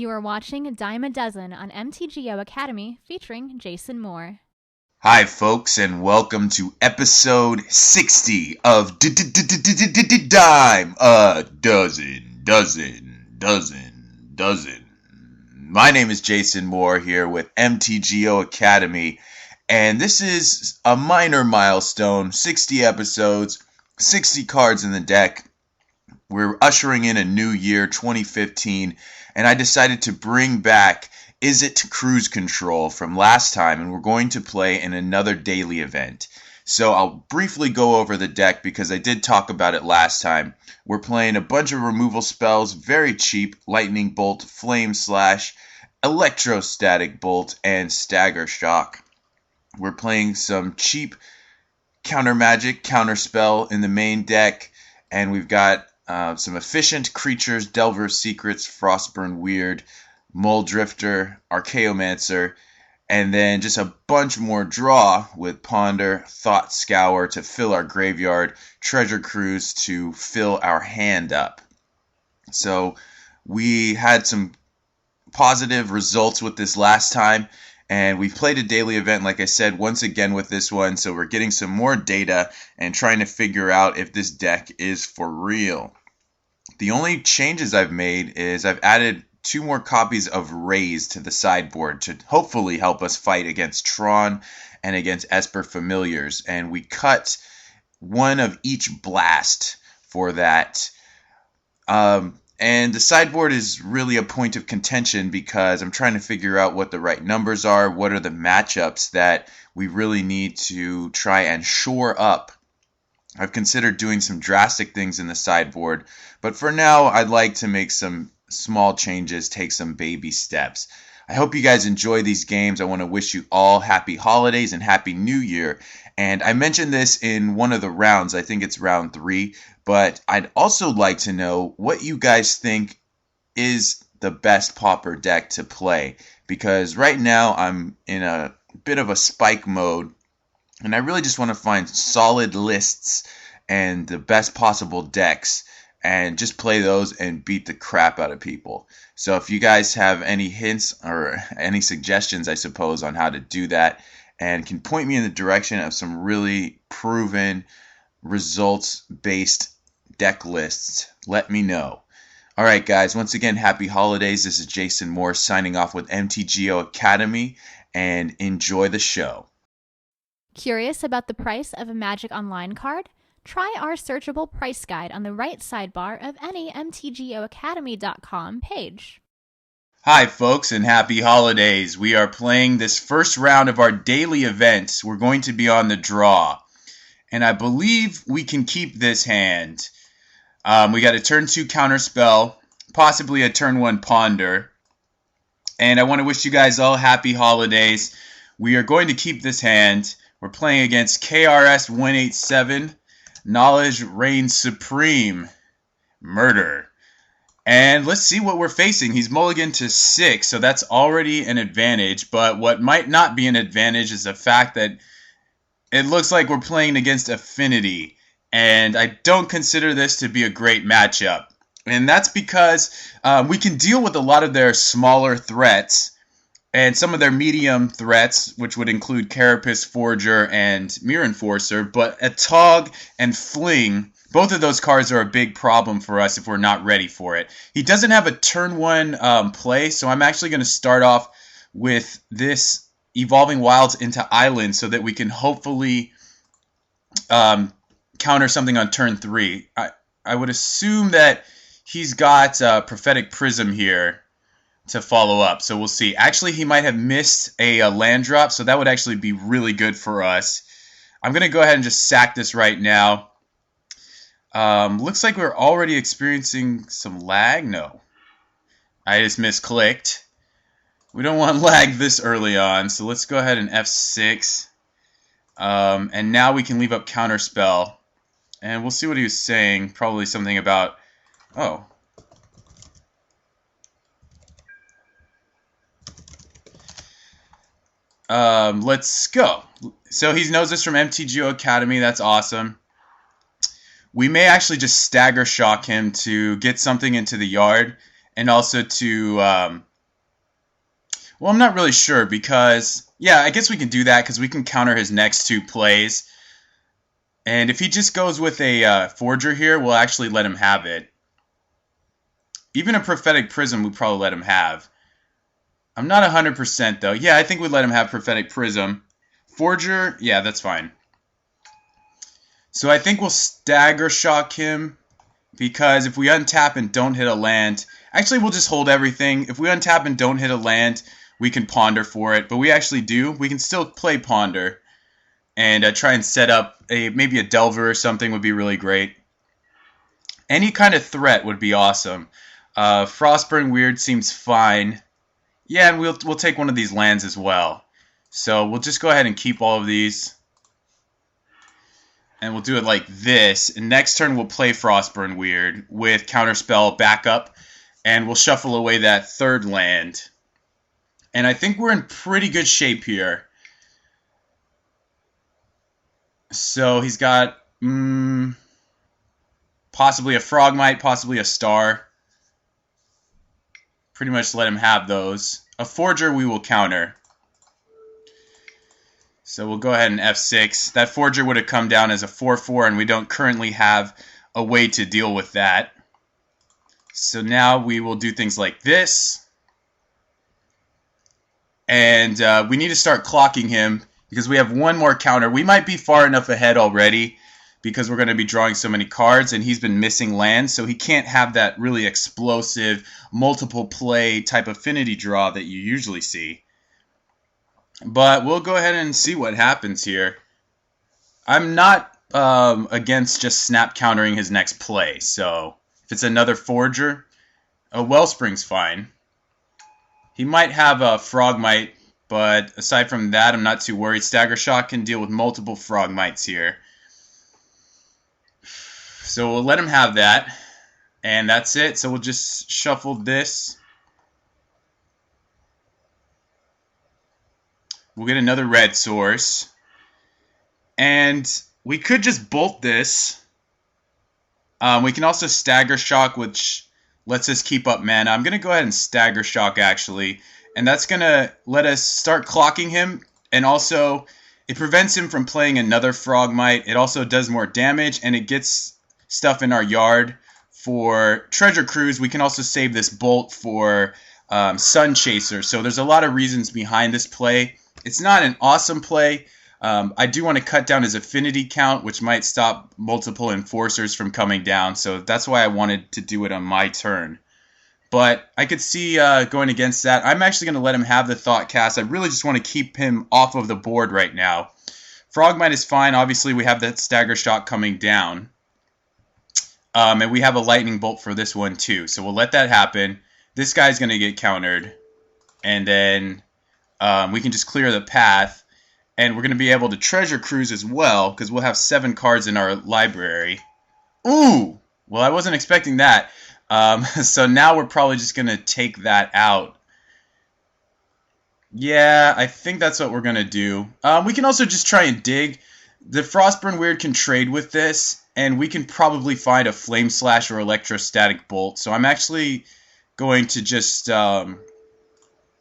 You are watching Dime a Dozen on MTGO Academy featuring Jason Moore. Hi, folks, and welcome to episode 60 of Dime a Dozen. My name is Jason Moore here with MTGO Academy, and this is a minor milestone, 60 episodes, 60 cards in the deck. We're ushering in a new year, 2015, and I decided to bring back Izzet Cruise Control from last time, and we're going to play in another daily event. So I'll briefly go over the deck because I did talk about it last time. We're playing a bunch of removal spells, very cheap: Lightning Bolt, Flame Slash, Electrostatic Bolt, and Stagger Shock. We're playing some cheap counter magic, counter spell in the main deck, and we've got some efficient creatures: Delver's Secrets, Frostburn Weird, Muldrifter, Archaeomancer, and then just a bunch more draw with Ponder, Thought Scour to fill our graveyard, Treasure Cruise to fill our hand up. So we had some positive results with this last time, and we played a daily event, like I said, once again with this one, so we're getting some more data and trying to figure out if this deck is for real. The only changes I've made is I've added 2 more copies of Raze to the sideboard to hopefully help us fight against Tron and against Esper Familiars, and we cut one of each blast for that. And the sideboard is really a point of contention because I'm trying to figure out what the right numbers are, what are the matchups that we really need to try and shore up. I've considered doing some drastic things in the sideboard, but for now I'd like to make some small changes, take some baby steps. I hope you guys enjoy these games. I want to wish you all happy holidays and happy new year. And I mentioned this in one of the rounds, I think it's round 3, but I'd also like to know what you guys think is the best Pauper deck to play, because right now I'm in a bit of a spike mode, and I really just want to find solid lists and the best possible decks and just play those and beat the crap out of people. So if you guys have any hints or any suggestions, I suppose, on how to do that and can point me in the direction of some really proven results-based deck lists, let me know. All right, guys, once again, happy holidays. This is Jason Moore signing off with MTGO Academy, and enjoy the show. Curious about the price of a Magic Online card? Try our searchable price guide on the right sidebar of any MTGOacademy.com page. Hi, folks, and happy holidays. We are playing this first round of our daily event. We're going to be on the draw, and I believe we can keep this hand. We got a turn 2 counter spell, possibly a turn 1 ponder, and I want to wish you guys all happy holidays. We are going to keep this hand. We're playing against KRS187, Knowledge Reigns Supreme, Murder. And let's see what we're facing. He's mulligan to 6, so that's already an advantage. But what might not be an advantage is the fact that it looks like we're playing against Affinity. And I don't consider this to be a great matchup. And that's because we can deal with a lot of their smaller threats and some of their medium threats, which would include Carapace Forger and Mirror Enforcer. But Atog and Fling, both of those cards are a big problem for us if we're not ready for it. He doesn't have a turn 1 play, so I'm actually going to start off with this Evolving Wilds into Island so that we can hopefully counter something on turn 3. I would assume that he's got Prophetic Prism here to follow up, so we'll see. Actually, he might have missed a land drop, so that would actually be really good for us. I'm going to go ahead and just sack this right now. Looks like we're already experiencing some lag. No. I just misclicked. We don't want lag this early on, so let's go ahead and F6. And now we can leave up Counterspell. And we'll see what he was saying. Probably something about... Oh. Let's go. So he knows this from MTGO Academy. That's awesome. We may actually just stagger shock him to get something into the yard and also to Well, I'm not really sure because, yeah, I guess we can do that because we can counter his next two plays. And if he just goes with a Forger here, we'll actually let him have it. Even a Prophetic Prism we'd probably let him have. I'm not 100% though. Yeah, I think we'd let him have Prophetic Prism. Forger, yeah, that's fine. So I think we'll Stagger Shock him because if we untap and don't hit a land, actually we'll just hold everything. If we untap and don't hit a land, we can Ponder for it. But we actually do. We can still play Ponder and try and set up maybe a Delver or something would be really great. Any kind of threat would be awesome. Frostburn Weird seems fine. Yeah, and we'll take one of these lands as well. So we'll just go ahead and keep all of these. And we'll do it like this. And next turn we'll play Frostburn Weird with Counterspell backup. And we'll shuffle away that third land. And I think we're in pretty good shape here. So he's got possibly a Frogmite, possibly a Star. Pretty much let him have those. A Forger we will counter. So we'll go ahead and F6. That Forger would have come down as a 4/4, and we don't currently have a way to deal with that. So now we will do things like this. And we need to start clocking him because we have one more counter. We might be far enough ahead already because we're going to be drawing so many cards, and he's been missing lands, so he can't have that really explosive, multiple play type affinity draw that you usually see. But we'll go ahead and see what happens here. I'm not against just snap countering his next play, so if it's another Forger, a Wellspring's fine. He might have a Frogmite, but aside from that, I'm not too worried. Stagger Shock can deal with multiple Frogmites here. So we'll let him have that. And that's it. So we'll just shuffle this. We'll get another red source. And we could just bolt this. We can also Stagger Shock, which lets us keep up mana. I'm going to go ahead and Stagger Shock, actually. And that's going to let us start clocking him. And also, it prevents him from playing another Frogmite. It also does more damage, and it gets stuff in our yard for Treasure Cruise. We can also save this bolt for Sun Chaser. So there's a lot of reasons behind this play. It's not an awesome play. I do want to cut down his affinity count, which might stop multiple enforcers from coming down. So that's why I wanted to do it on my turn. But I could see going against that. I'm actually going to let him have the Thought Cast. I really just want to keep him off of the board right now. Frogmite is fine. Obviously, we have that Stagger Shock coming down. And we have a Lightning Bolt for this one too. So we'll let that happen. This guy's going to get countered. And then we can just clear the path. And we're going to be able to Treasure Cruise as well, because we'll have 7 cards in our library. Ooh! Well, I wasn't expecting that. So now we're probably just going to take that out. Yeah, I think that's what we're going to do. We can also just try and dig. The Frostburn Weird can trade with this, and we can probably find a Flame Slash or Electrostatic Bolt. So I'm actually going to just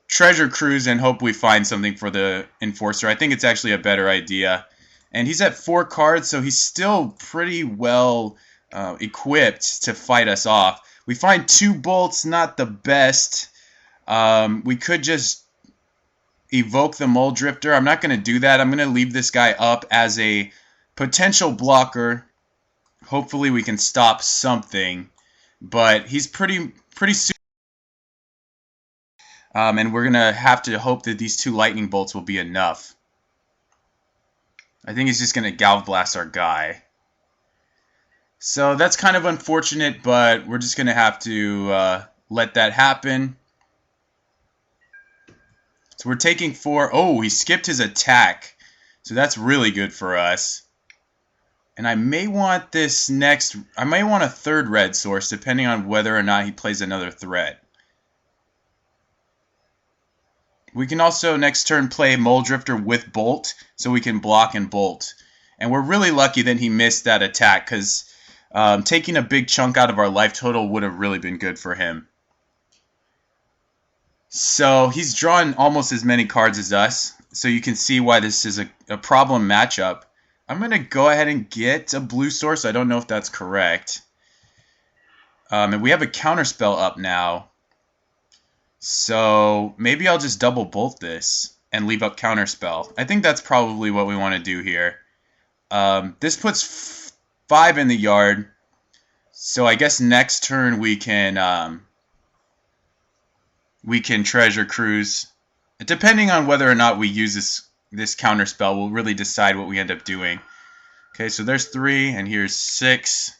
Treasure Cruise and hope we find something for the Enforcer. I think it's actually a better idea. And he's at 4 cards, so he's still pretty well equipped to fight us off. We find 2 bolts, not the best. We could just evoke the Mole Drifter. I'm not going to do that. I'm going to leave this guy up as a potential blocker. Hopefully we can stop something. But he's pretty super. And we're going to have to hope that these 2 lightning bolts will be enough. I think he's just going to Galv Blast our guy. So that's kind of unfortunate, but we're just going to have to let that happen. So we're taking 4. Oh, he skipped his attack. So that's really good for us. And I may want this next... I may want a 3rd red source, depending on whether or not he plays another threat. We can also next turn play Mole Drifter with Bolt, so we can block and bolt. And we're really lucky that he missed that attack, because taking a big chunk out of our life total would have really been good for him. So he's drawn almost as many cards as us. So you can see why this is a problem matchup. I'm going to go ahead and get a blue source. I don't know if that's correct. And we have a counterspell up now. So maybe I'll just double bolt this and leave up counterspell. I think that's probably what we want to do here. This puts 5 in the yard. So I guess next turn we can treasure cruise. Depending on whether or not we use this counter spell, will really decide what we end up doing. Okay, so there's 3, and here's 6.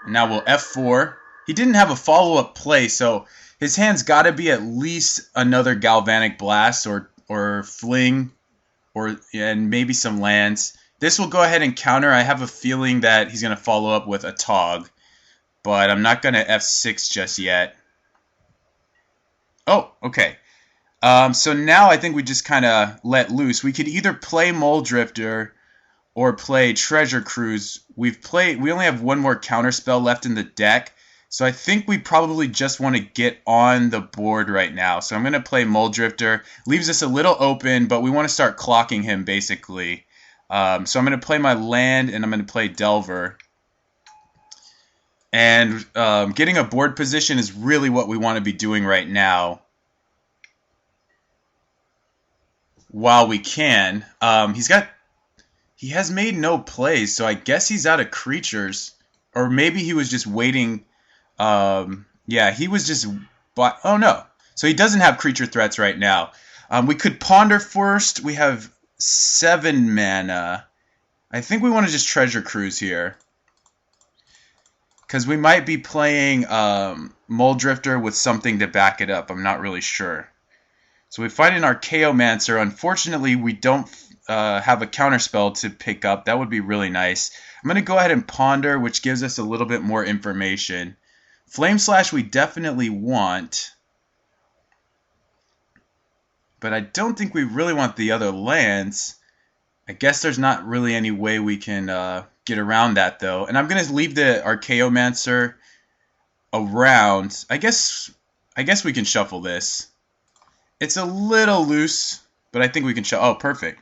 And now we'll F4. He didn't have a follow-up play, so his hand's got to be at least another Galvanic Blast or Fling, and maybe some lands. This will go ahead and counter. I have a feeling that he's going to follow up with a Tog, but I'm not going to F6 just yet. Oh, okay. So now I think we just kind of let loose. We could either play Mole Drifter or play Treasure Cruise. We only have one more counterspell left in the deck, so I think we probably just want to get on the board right now. So I'm going to play Mole Drifter. Leaves us a little open, but we want to start clocking him basically. So I'm going to play my land, and I'm going to play Delver. And getting a board position is really what we want to be doing right now. While we can. He has made no plays, so I guess he's out of creatures. Or maybe he was just waiting. Yeah, he was just... Oh, no. So he doesn't have creature threats right now. We could ponder first. We have 7 mana. I think we want to just Treasure Cruise here. Because we might be playing Mole Drifter with something to back it up. I'm not really sure. So we find an Archaeomancer. Unfortunately, we don't have a counterspell to pick up. That would be really nice. I'm going to go ahead and ponder, which gives us a little bit more information. Flame Slash we definitely want. But I don't think we really want the other lands. I guess there's not really any way we can get around that, though. And I'm going to leave the Archaeomancer around. I guess we can shuffle this. It's a little loose, but I think we can shuffle. Oh, perfect.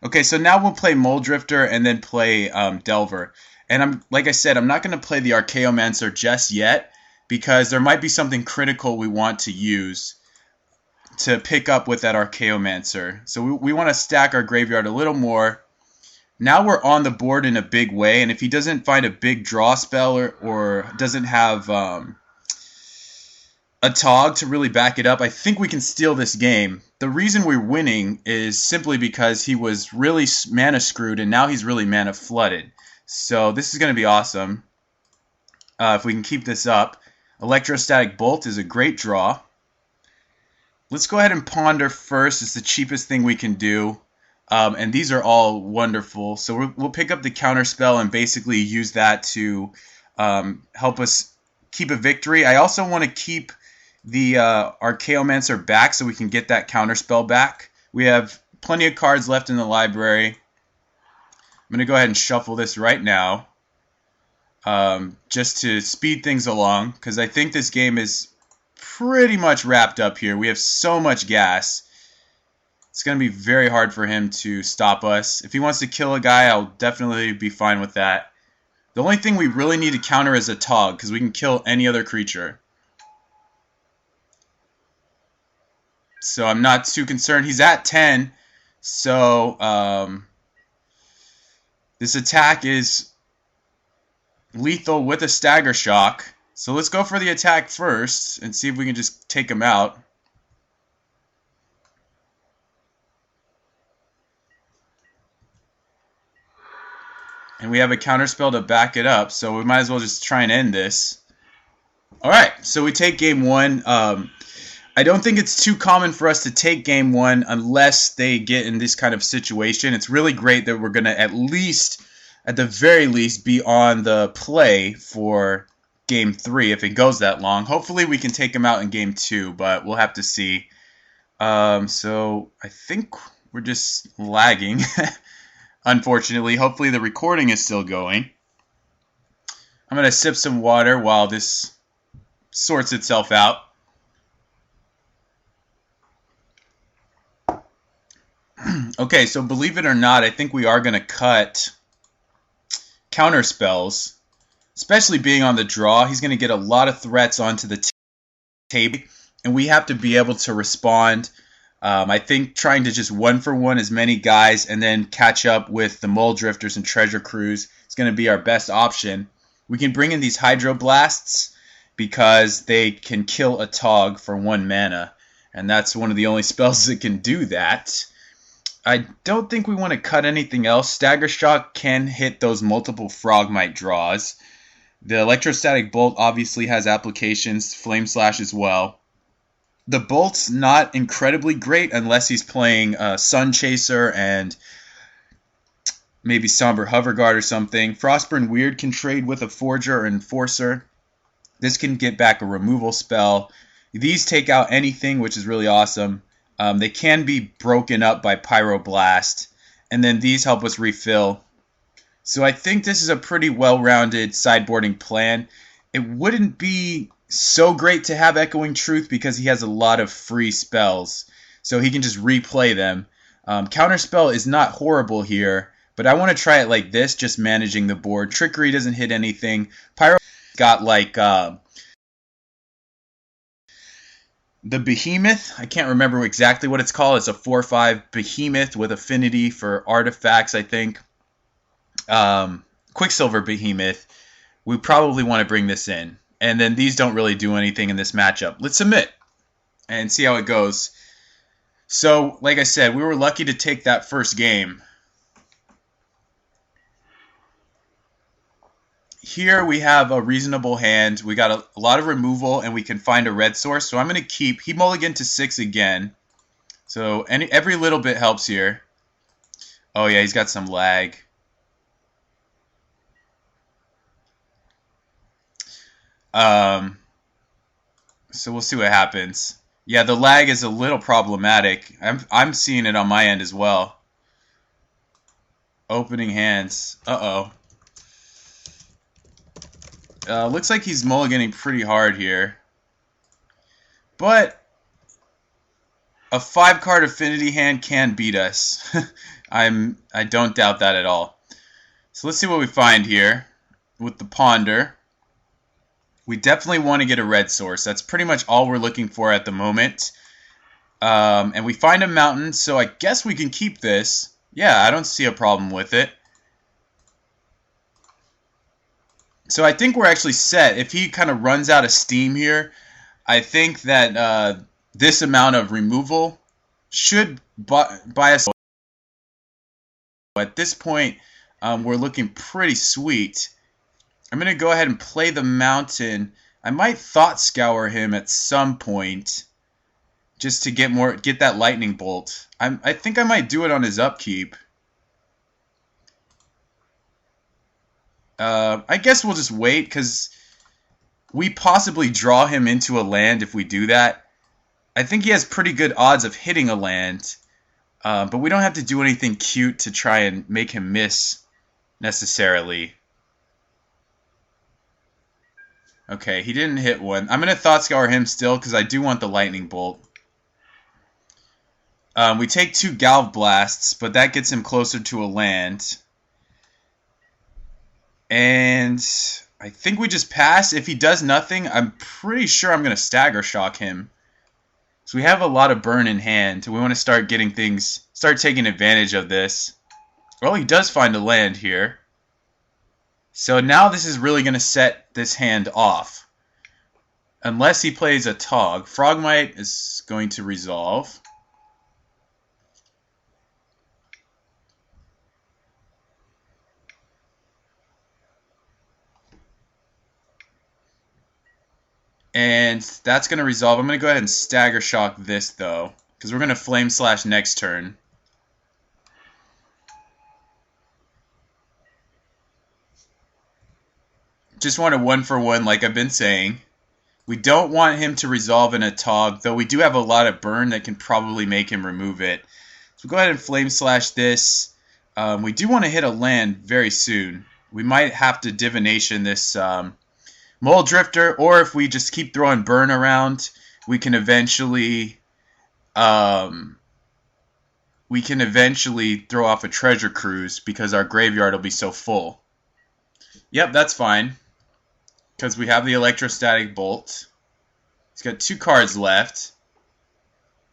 Okay, so now we'll play Mole Drifter and then play Delver. And like I said, I'm not going to play the Archaeomancer just yet because there might be something critical we want to use to pick up with that Archaeomancer. So we want to stack our graveyard a little more. Now we're on the board in a big way, and if he doesn't find a big draw spell or doesn't have a Tog to really back it up, I think we can steal this game. The reason we're winning is simply because he was really mana screwed, and now he's really mana flooded. So this is going to be awesome if we can keep this up. Electrostatic Bolt is a great draw. Let's go ahead and ponder first. It's the cheapest thing we can do. And these are all wonderful. So we'll pick up the counterspell and basically use that to help us keep a victory. I also want to keep the Archaeomancer back so we can get that counterspell back. We have plenty of cards left in the library. I'm going to go ahead and shuffle this right now just to speed things along because I think this game is pretty much wrapped up here. We have so much gas. It's going to be very hard for him to stop us. If he wants to kill a guy, I'll definitely be fine with that. The only thing we really need to counter is a Tog because we can kill any other creature. So I'm not too concerned. He's at 10. So this attack is lethal with a Stagger Shock. So let's go for the attack first and see if we can just take him out. And we have a counterspell to back it up, so we might as well just try and end this. Alright, so we take game 1. I don't think it's too common for us to take game 1 unless they get in this kind of situation. It's really great that we're going to at the very least, be on the play for game 3 if it goes that long. Hopefully we can take him out in game 2, but we'll have to see. So I think we're just lagging, unfortunately. Hopefully the recording is still going. I'm going to sip some water while this sorts itself out. Okay, so believe it or not, I think we are going to cut counter spells, especially being on the draw. He's going to get a lot of threats onto the table, and we have to be able to respond. I think trying to just one for one as many guys and then catch up with the Mole Drifters and Treasure Crews is going to be our best option. We can bring in these Hydroblasts because they can kill a Tog for 1 mana, and that's one of the only spells that can do that. I don't think we want to cut anything else. Stagger Shock can hit those multiple Frogmite draws. The Electrostatic Bolt obviously has applications, Flame Slash as well. The Bolt's not incredibly great unless he's playing Sun Chaser and maybe Somber Hoverguard or something. Frostburn Weird can trade with a Forger or Enforcer. This can get back a removal spell. These take out anything, which is really awesome. They can be broken up by Pyroblast, and then these help us refill. So I think this is a pretty well-rounded sideboarding plan. It wouldn't be so great to have Echoing Truth because he has a lot of free spells, so he can just replay them. Counterspell is not horrible here, but I want to try it like this, just managing the board. Trickery doesn't hit anything. Pyro got like the Behemoth. I can't remember exactly what it's called. It's a 4/5 Behemoth with affinity for artifacts, I think. Quicksilver Behemoth. We probably want to bring this in. And then these don't really do anything in this matchup. Let's submit and see how it goes. So, like I said, we were lucky to take that first game. Here we have a reasonable hand. We got a lot of removal, and we can find a red source. So I'm going to keep... He mulliganed to 6 again. So every little bit helps here. Oh, yeah, he's got some lag. So we'll see what happens. Yeah, the lag is a little problematic. I'm seeing it on my end as well. Opening hands. Uh-oh. Looks like he's mulliganing pretty hard here. But a 5-card affinity hand can beat us. I don't doubt that at all. So let's see what we find here with the Ponder. We definitely want to get a red source. That's pretty much all we're looking for at the moment. And we find a mountain, so I guess we can keep this. Yeah, I don't see a problem with it. So I think we're actually set. If he kind of runs out of steam here, I think that this amount of removal should buy us. At this point, we're looking pretty sweet. I'm going to go ahead and play the mountain. I might Thought Scour him at some point just to get that lightning bolt. I think I might do it on his upkeep. I guess we'll just wait because we possibly draw him into a land if we do that. I think he has pretty good odds of hitting a land, but we don't have to do anything cute to try and make him miss necessarily. Okay, he didn't hit one. I'm going to Thought Scour him still because I do want the lightning bolt. We take 2 Galv Blasts, but that gets him closer to a land. And I think we just pass. If he does nothing, I'm pretty sure I'm going to Stagger Shock him. So we have a lot of burn in hand. We want to start taking advantage of this. Well, he does find a land here. So now this is really going to set this hand off. Unless he plays a Tog. Frogmite is going to resolve. And that's going to resolve. I'm going to go ahead and Stagger Shock this, though. Because we're going to Flame Slash next turn. Just want a 1-for-1 like I've been saying. We don't want him to resolve in a Tog, though we do have a lot of burn that can probably make him remove it. So go ahead and Flame Slash this. We do want to hit a land very soon. We might have to Divination this Mole Drifter, or if we just keep throwing burn around, we can eventually we can eventually throw off a treasure cruise because our graveyard will be so full. Yep, that's fine. Because we have the electrostatic bolt. He's got 2 cards left.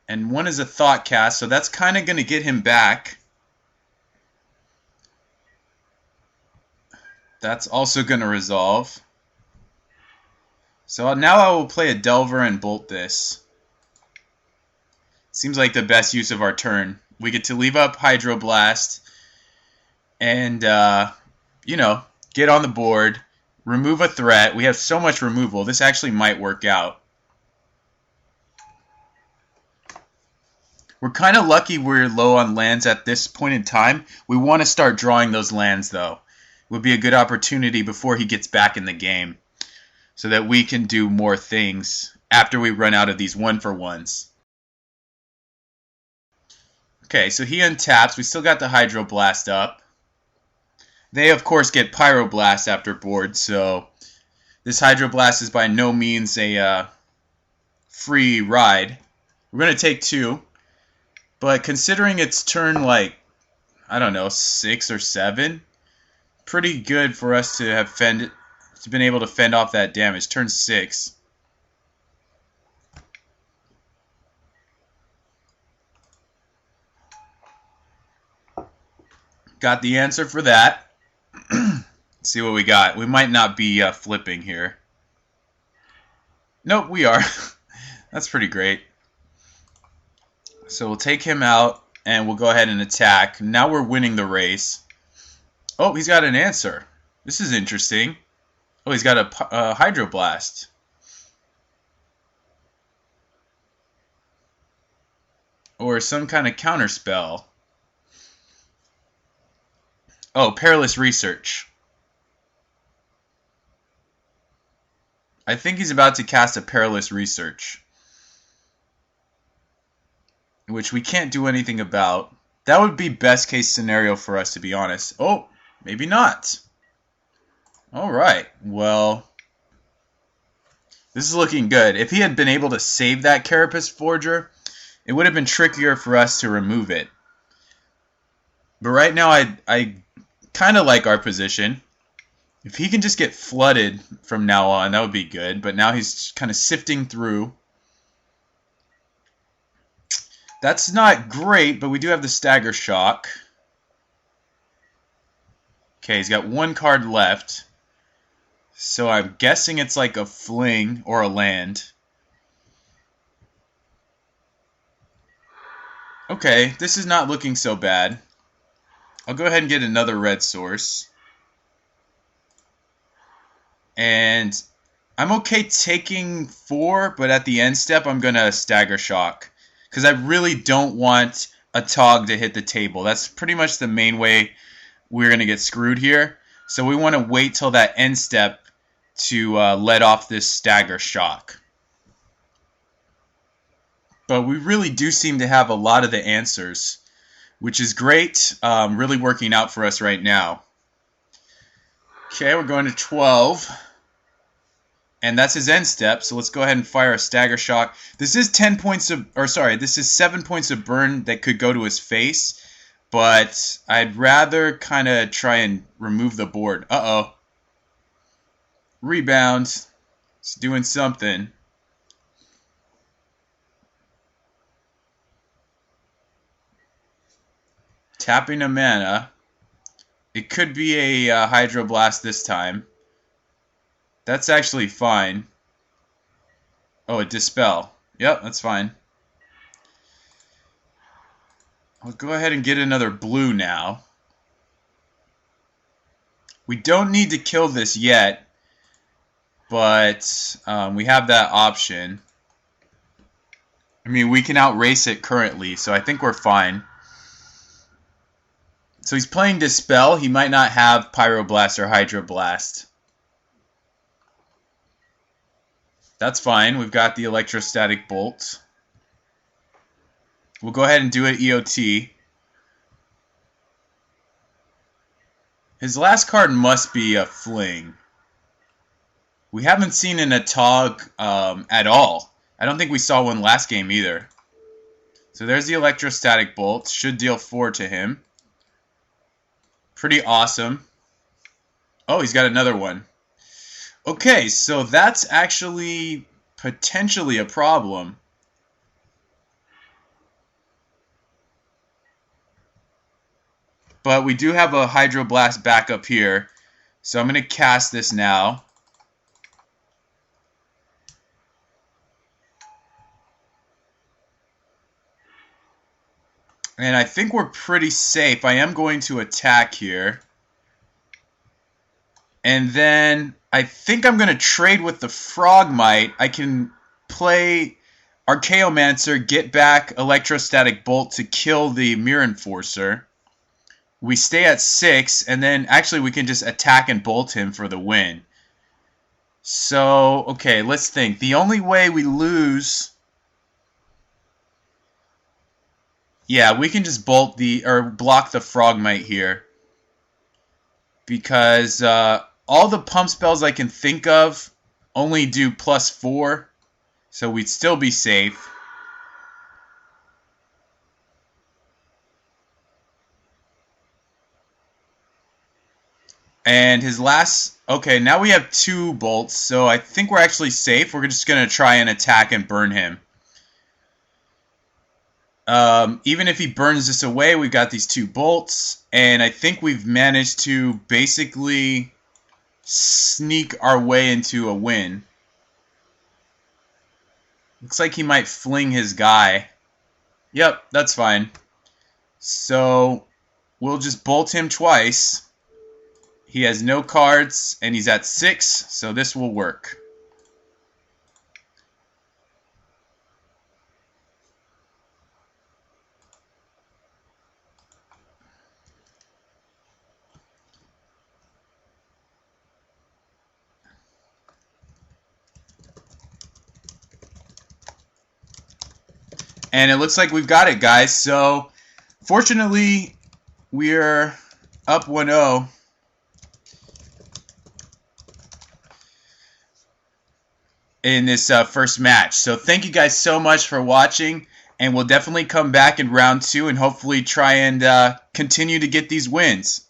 And one is a thought cast, so that's kind of going to get him back. That's also going to resolve. So now I will play a Delver and bolt this. Seems like the best use of our turn. We get to leave up Hydroblast and, you know, get on the board, remove a threat. We have so much removal. This actually might work out. We're kind of lucky we're low on lands at this point in time. We want to start drawing those lands, though. It would be a good opportunity before he gets back in the game so that we can do more things after we run out of these 1-for-1s. Okay, so he untaps. We still got the Hydroblast up. They, of course, get Pyroblast after board, so this Hydroblast is by no means a free ride. We're going to take 2, but considering it's turn, like, I don't know, 6 or 7, pretty good for us to have been able to fend off that damage. Turn 6. Got the answer for that. Let's see what we got. We might not be flipping here. Nope, we are. That's pretty great. So we'll take him out, and we'll go ahead and attack. Now we're winning the race. Oh, he's got an answer. This is interesting. Oh, he's got a Hydroblast. Or some kind of counterspell. Oh, Perilous Research. I think he's about to cast a Perilous Research, which we can't do anything about. That would be best case scenario for us, to be honest. Oh, maybe not. Alright, well, this is looking good. If he had been able to save that Carapace Forger, it would have been trickier for us to remove it. But right now, I kind of like our position. If he can just get flooded from now on, that would be good. But now he's kind of sifting through. That's not great, but we do have the Stagger Shock. Okay, he's got 1 card left. So I'm guessing it's like a fling or a land. Okay, this is not looking so bad. I'll go ahead and get another red source. And I'm okay taking 4, but at the end step I'm going to Stagger Shock. Because I really don't want a Tog to hit the table. That's pretty much the main way we're going to get screwed here. So we want to wait till that end step to let off this Stagger Shock. But we really do seem to have a lot of the answers, which is great. Really working out for us right now. Okay, we're going to 12. And that's his end step, so let's go ahead and fire a Stagger Shock. This is 10 points of, or sorry, this is 7 points of burn that could go to his face, but I'd rather kind of try and remove the board. Uh-oh. Rebound. It's doing something. Tapping a mana. It could be a Hydroblast this time. That's actually fine. Oh, a Dispel. Yep, that's fine. I'll go ahead and get another blue now. We don't need to kill this yet, but we have that option. I mean, we can outrace it currently, so I think we're fine. So he's playing Dispel. He might not have Pyroblast or Hydroblast. That's fine. We've got the Electrostatic Bolt. We'll go ahead and do an EOT. His last card must be a Fling. We haven't seen an Atog at all. I don't think we saw one last game either. So there's the electrostatic bolt. Should deal 4 to him. Pretty awesome. Oh, he's got another one. Okay, so that's actually potentially a problem. But we do have a Hydroblast backup here. So I'm going to cast this now. And I think we're pretty safe. I am going to attack here. And then I think I'm going to trade with the Frogmite. I can play Archaeomancer, get back Electrostatic Bolt to kill the Mirror Enforcer. We stay at 6, and then actually we can just attack and bolt him for the win. So, okay, let's think. The only way we lose... Yeah, we can just bolt or block the Frogmite here. Because all the pump spells I can think of only do +4. So we'd still be safe. And his last... Okay, now we have 2 bolts, so I think we're actually safe. We're just going to try and attack and burn him. Even if he burns this away, we've got these 2 bolts. And I think we've managed to basically sneak our way into a win. Looks like he might fling his guy. Yep, that's fine. So we'll just bolt him twice. He has no cards, and he's at 6, so this will work. And it looks like we've got it, guys. So, fortunately, we're up 1-0. In this first match. So thank you guys so much for watching, and we'll definitely come back in round 2 and hopefully try and continue to get these wins.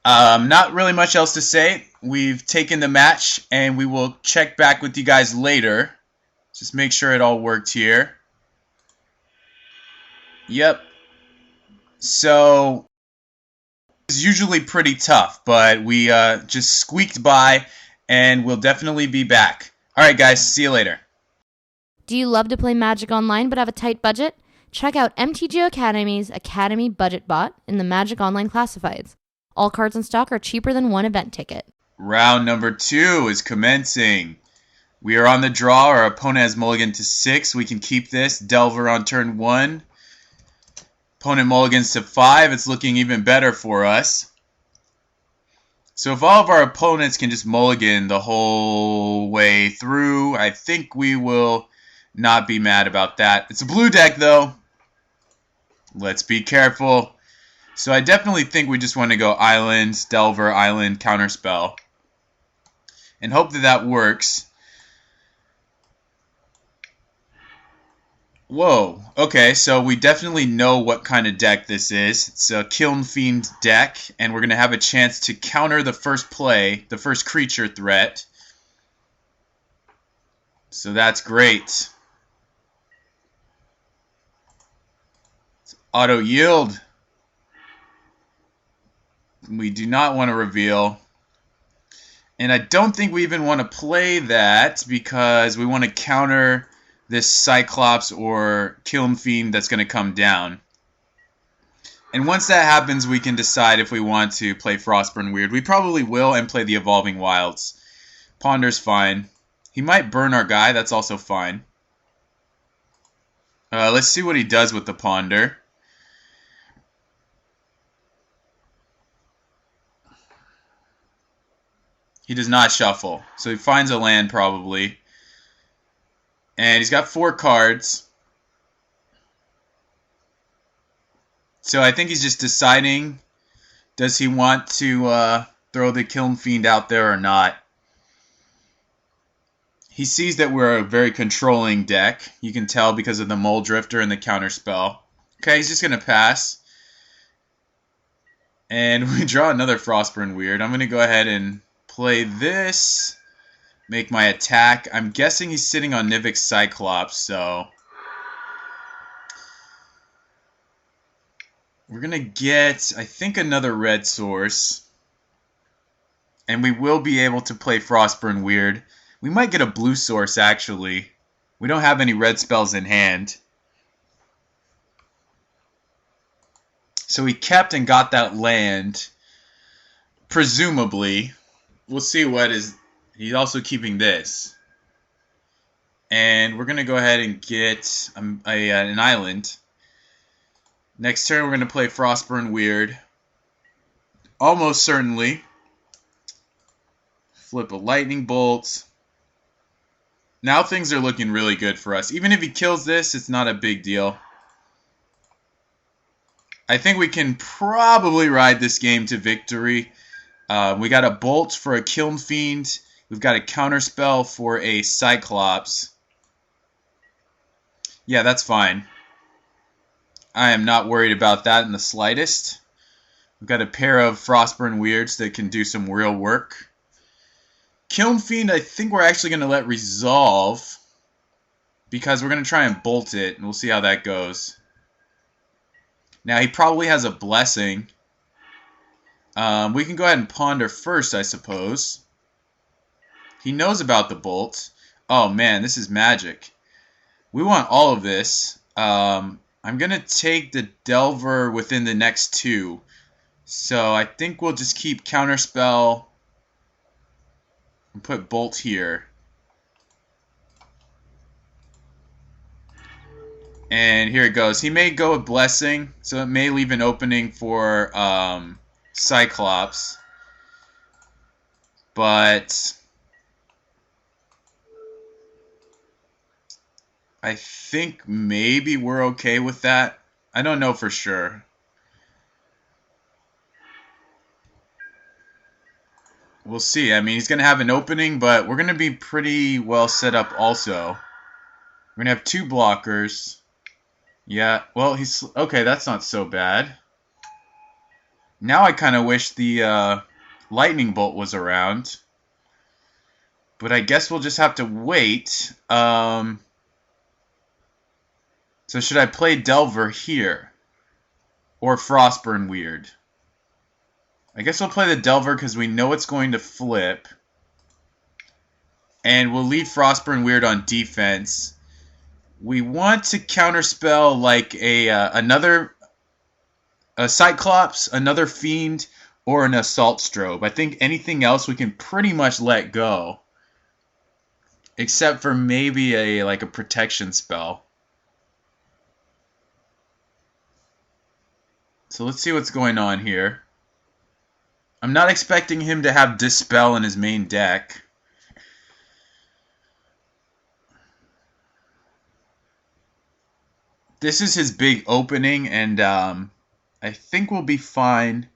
Not really much else to say. We've taken the match, and we will check back with you guys later. Just make sure it all worked here. Yep. So... it's usually pretty tough, but we just squeaked by, and we'll definitely be back. Alright guys, see you later. Do you love to play Magic Online but have a tight budget? Check out MTGO Academy's Academy Budget Bot in the Magic Online Classifieds. All cards in stock are cheaper than one event ticket. Round number 2 is commencing. We are on the draw. Our opponent has mulligan to 6. We can keep this. Delver on turn 1. Opponent mulligans to 5. It's looking even better for us. So if all of our opponents can just mulligan the whole way through, I think we will not be mad about that. It's a blue deck, though. Let's be careful. So I definitely think we just want to go Island, Delver, Island, Counterspell. And hope that that works. Whoa, okay, so we definitely know what kind of deck this is. It's a Kiln Fiend deck, and we're going to have a chance to counter the first play, the first creature threat. So that's great. It's auto yield. We do not want to reveal. And I don't think we even want to play that because we want to counter this Cyclops or Kiln Fiend that's going to come down. And once that happens, we can decide if we want to play Frostburn Weird. We probably will, and play the Evolving Wilds. Ponder's fine. He might burn our guy. That's also fine. Let's see what he does with the Ponder. He does not shuffle. So he finds a land probably. And he's got 4 cards. So I think he's just deciding, does he want to throw the Kiln Fiend out there or not? He sees that we're a very controlling deck. You can tell because of the Mole Drifter and the counterspell. Okay, he's just going to pass. And we draw another Frostburn Weird. I'm going to go ahead and play this. Make my attack. I'm guessing he's sitting on Nivix Cyclops, so we're going to get, I think, another red source. And we will be able to play Frostburn Weird. We might get a blue source, actually. We don't have any red spells in hand. So he kept and got that land. Presumably. We'll see what is... He's also keeping this. And we're going to go ahead and get an island. Next turn, we're going to play Frostburn Weird. Almost certainly. Flip a Lightning Bolt. Now things are looking really good for us. Even if he kills this, it's not a big deal. I think we can probably ride this game to victory. We got a Bolt for a Kiln Fiend. We've got a Counterspell for a Cyclops. Yeah, that's fine. I am not worried about that in the slightest. We've got a pair of Frostburn Weirds that can do some real work. Kiln Fiend, I think we're actually going to let resolve. Because we're going to try and bolt it, and we'll see how that goes. Now, he probably has a Blessing. We can go ahead and ponder first, I suppose. He knows about the bolt. Oh, man, this is magic. We want all of this. I'm going to take the Delver within the next two. So I think we'll just keep Counterspell and put Bolt here. And here it goes. He may go with Blessing, so it may leave an opening for Cyclops. But I think maybe we're okay with that. I don't know for sure. We'll see. I mean, he's going to have an opening, but we're going to be pretty well set up also. We're going to have two blockers. Yeah, well, he's... Okay, that's not so bad. Now I kind of wish the Lightning Bolt was around. But I guess we'll just have to wait. So should I play Delver here? Or Frostburn Weird? I guess we'll play the Delver because we know it's going to flip. And we'll leave Frostburn Weird on defense. We want to counterspell like a Cyclops, another Fiend, or an Assault Strobe. I think anything else we can pretty much let go. Except for maybe a protection spell. So let's see what's going on here. I'm not expecting him to have Dispel in his main deck. This is his big opening, and I think we'll be fine.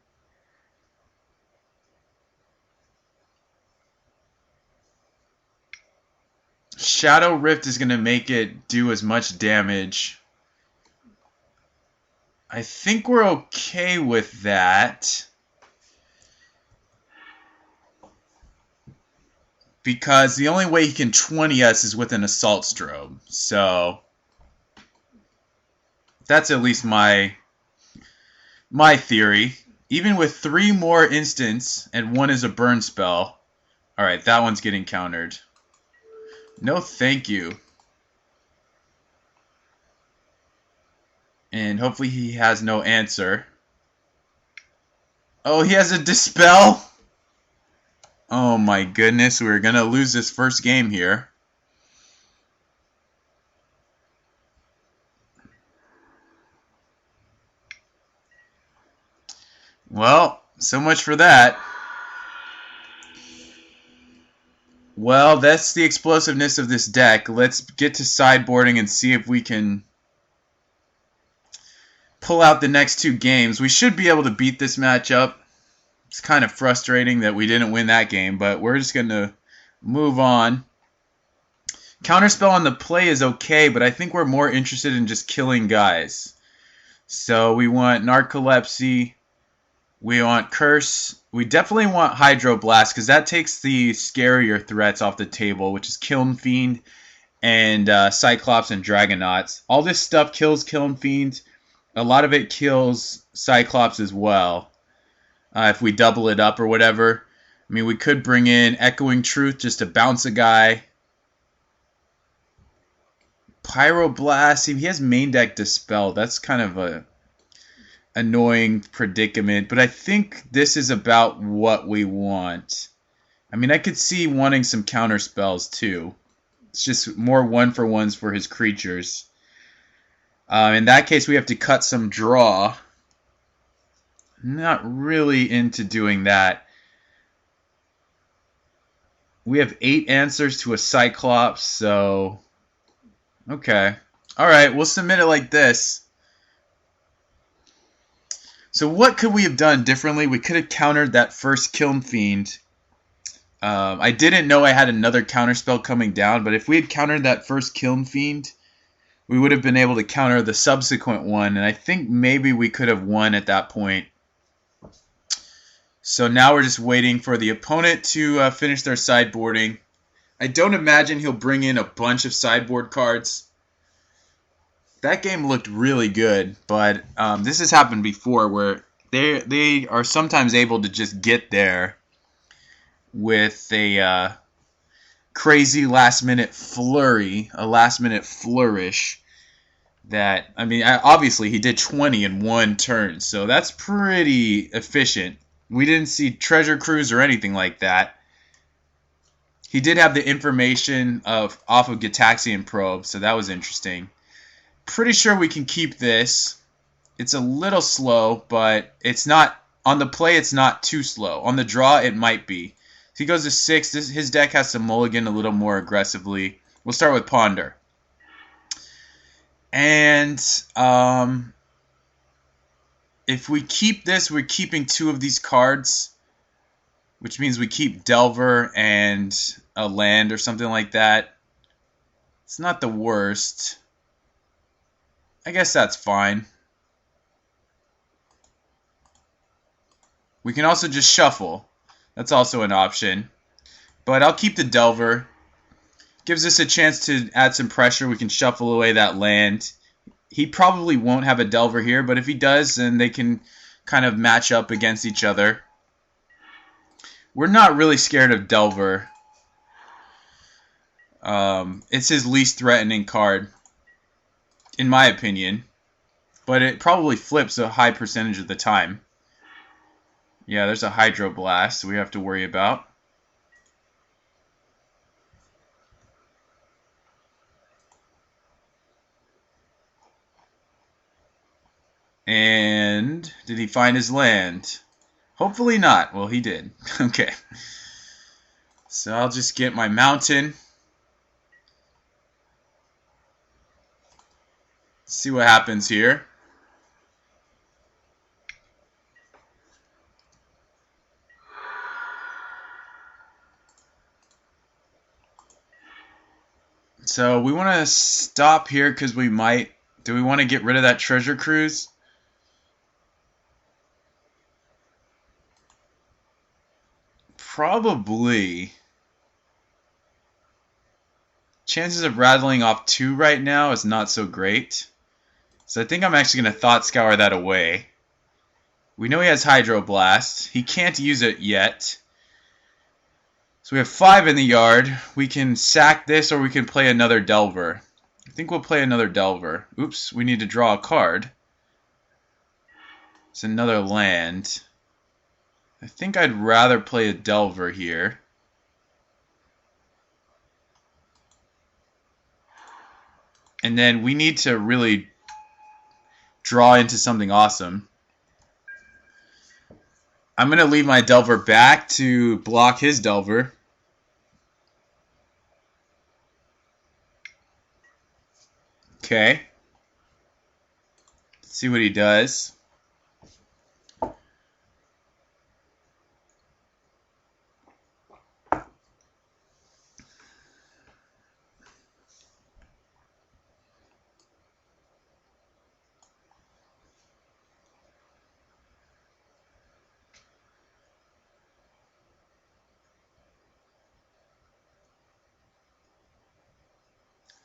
Shadow Rift is going to make it do as much damage. I think we're okay with that. Because the only way he can 20 us is with an Assault Strobe. So that's at least my theory. Even with 3 more instants and 1 is a burn spell. Alright, that one's getting countered. No thank you. And hopefully he has no answer. Oh, he has a Dispel? Oh my goodness, we're going to lose this first game here. Well, so much for that. Well, that's the explosiveness of this deck. Let's get to sideboarding and see if we can pull out the next 2 games. We should be able to beat this matchup. It's kind of frustrating that we didn't win that game, but we're just going to move on. Counterspell on the play is okay, but I think we're more interested in just killing guys. So we want Narcolepsy. We want Curse. We definitely want Hydroblast, because that takes the scarier threats off the table, which is Kiln Fiend and Cyclops and Dragonauts. All this stuff kills Kiln Fiend. A lot of it kills Cyclops as well, if we double it up or whatever. I mean, we could bring in Echoing Truth just to bounce a guy. Pyroblast, he has main deck Dispel. That's kind of a annoying predicament, but I think this is about what we want. I mean, I could see wanting some counter spells too. It's just more 1-for-1s for his creatures. In that case, we have to cut some draw. Not really into doing that. We have 8 answers to a Cyclops, so okay. Alright, we'll submit it like this. So what could we have done differently? We could have countered that first Kiln Fiend. I didn't know I had another counterspell coming down, but if we had countered that first Kiln Fiend, we would have been able to counter the subsequent one, and I think maybe we could have won at that point. So now we're just waiting for the opponent to finish their sideboarding. I don't imagine he'll bring in a bunch of sideboard cards. That game looked really good, but this has happened before where they are sometimes able to just get there with a crazy last-minute flurry, a last-minute flourish. That, I mean, obviously he did 20 in one turn, so that's pretty efficient. We didn't see Treasure Cruise or anything like that. He did have the information off of Gitaxian Probe, so that was interesting. Pretty sure we can keep this. It's a little slow, but it's not, on the play it's not too slow. On the draw it might be. If he goes to 6, his deck has to mulligan a little more aggressively. We'll start with Ponder. And if we keep this, we're keeping 2 of these cards, which means we keep Delver and a land or something like that. It's not the worst. I guess that's fine. We can also just shuffle. That's also an option. But I'll keep the Delver. Gives us a chance to add some pressure. We can shuffle away that land. He probably won't have a Delver here, but if he does, then they can kind of match up against each other. We're not really scared of Delver. It's his least threatening card, in my opinion. But it probably flips a high percentage of the time. Yeah, there's a Hydroblast we have to worry about. And did he find his land? Hopefully not. Well, he did. Okay. So I'll just get my mountain. See what happens here. So we want to stop here because we might. Do we want to get rid of that Treasure Cruise? Probably. Chances of rattling off 2 right now is not so great. So I think I'm actually going to Thought Scour that away. We know he has Hydroblast. He can't use it yet. So we have 5 in the yard. We can sack this or we can play another Delver. I think we'll play another Delver. Oops, we need to draw a card. It's another land. I think I'd rather play a Delver here. And then we need to really draw into something awesome. I'm going to leave my Delver back to block his Delver. Okay. Let's see what he does.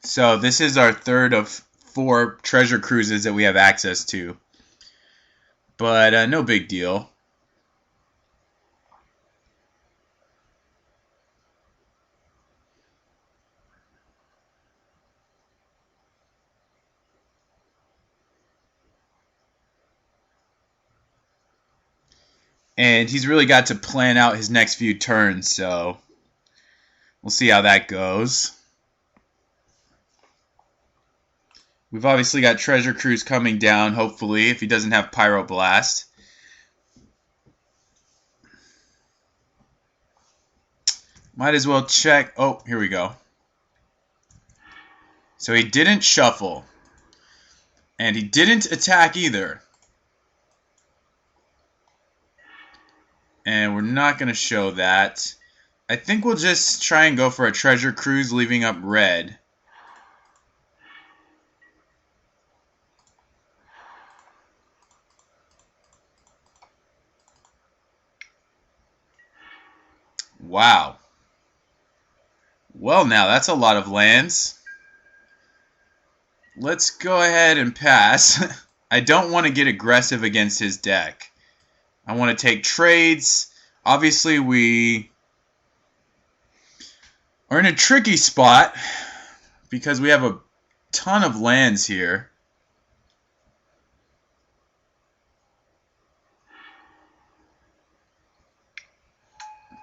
So this is our third of 4 treasure cruises that we have access to. But no big deal. And he's really got to plan out his next few turns, so we'll see how that goes. We've obviously got Treasure Cruise coming down, hopefully, if he doesn't have Pyroblast. Might as well check. Oh, here we go. So he didn't shuffle. And he didn't attack either. And we're not going to show that. I think we'll just try and go for a Treasure Cruise, leaving up red. Wow. Well, now that's a lot of lands. Let's go ahead and pass. I don't want to get aggressive against his deck. I want to take trades. Obviously, we are in a tricky spot because we have a ton of lands here.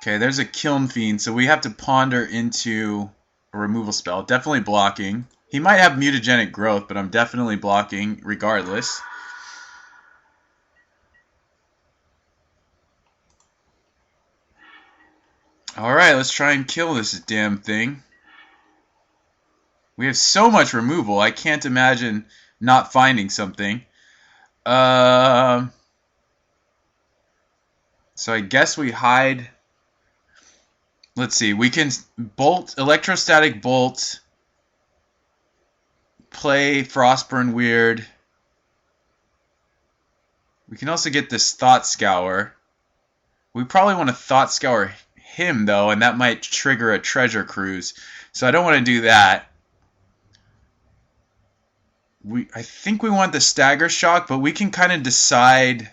Okay, there's a Kiln Fiend, so we have to ponder into a removal spell. Definitely blocking. He might have mutagenic growth, but I'm definitely blocking regardless. Alright, let's try and kill this damn thing. We have so much removal, I can't imagine not finding something. So I guess we hide. Let's see, we can bolt, electrostatic bolt, play Frostburn Weird. We can also get this Thought Scour. We probably want to Thought Scour him though, and that might trigger a Treasure Cruise. So I don't want to do that. I think we want the Stagger Shock, but we can kind of decide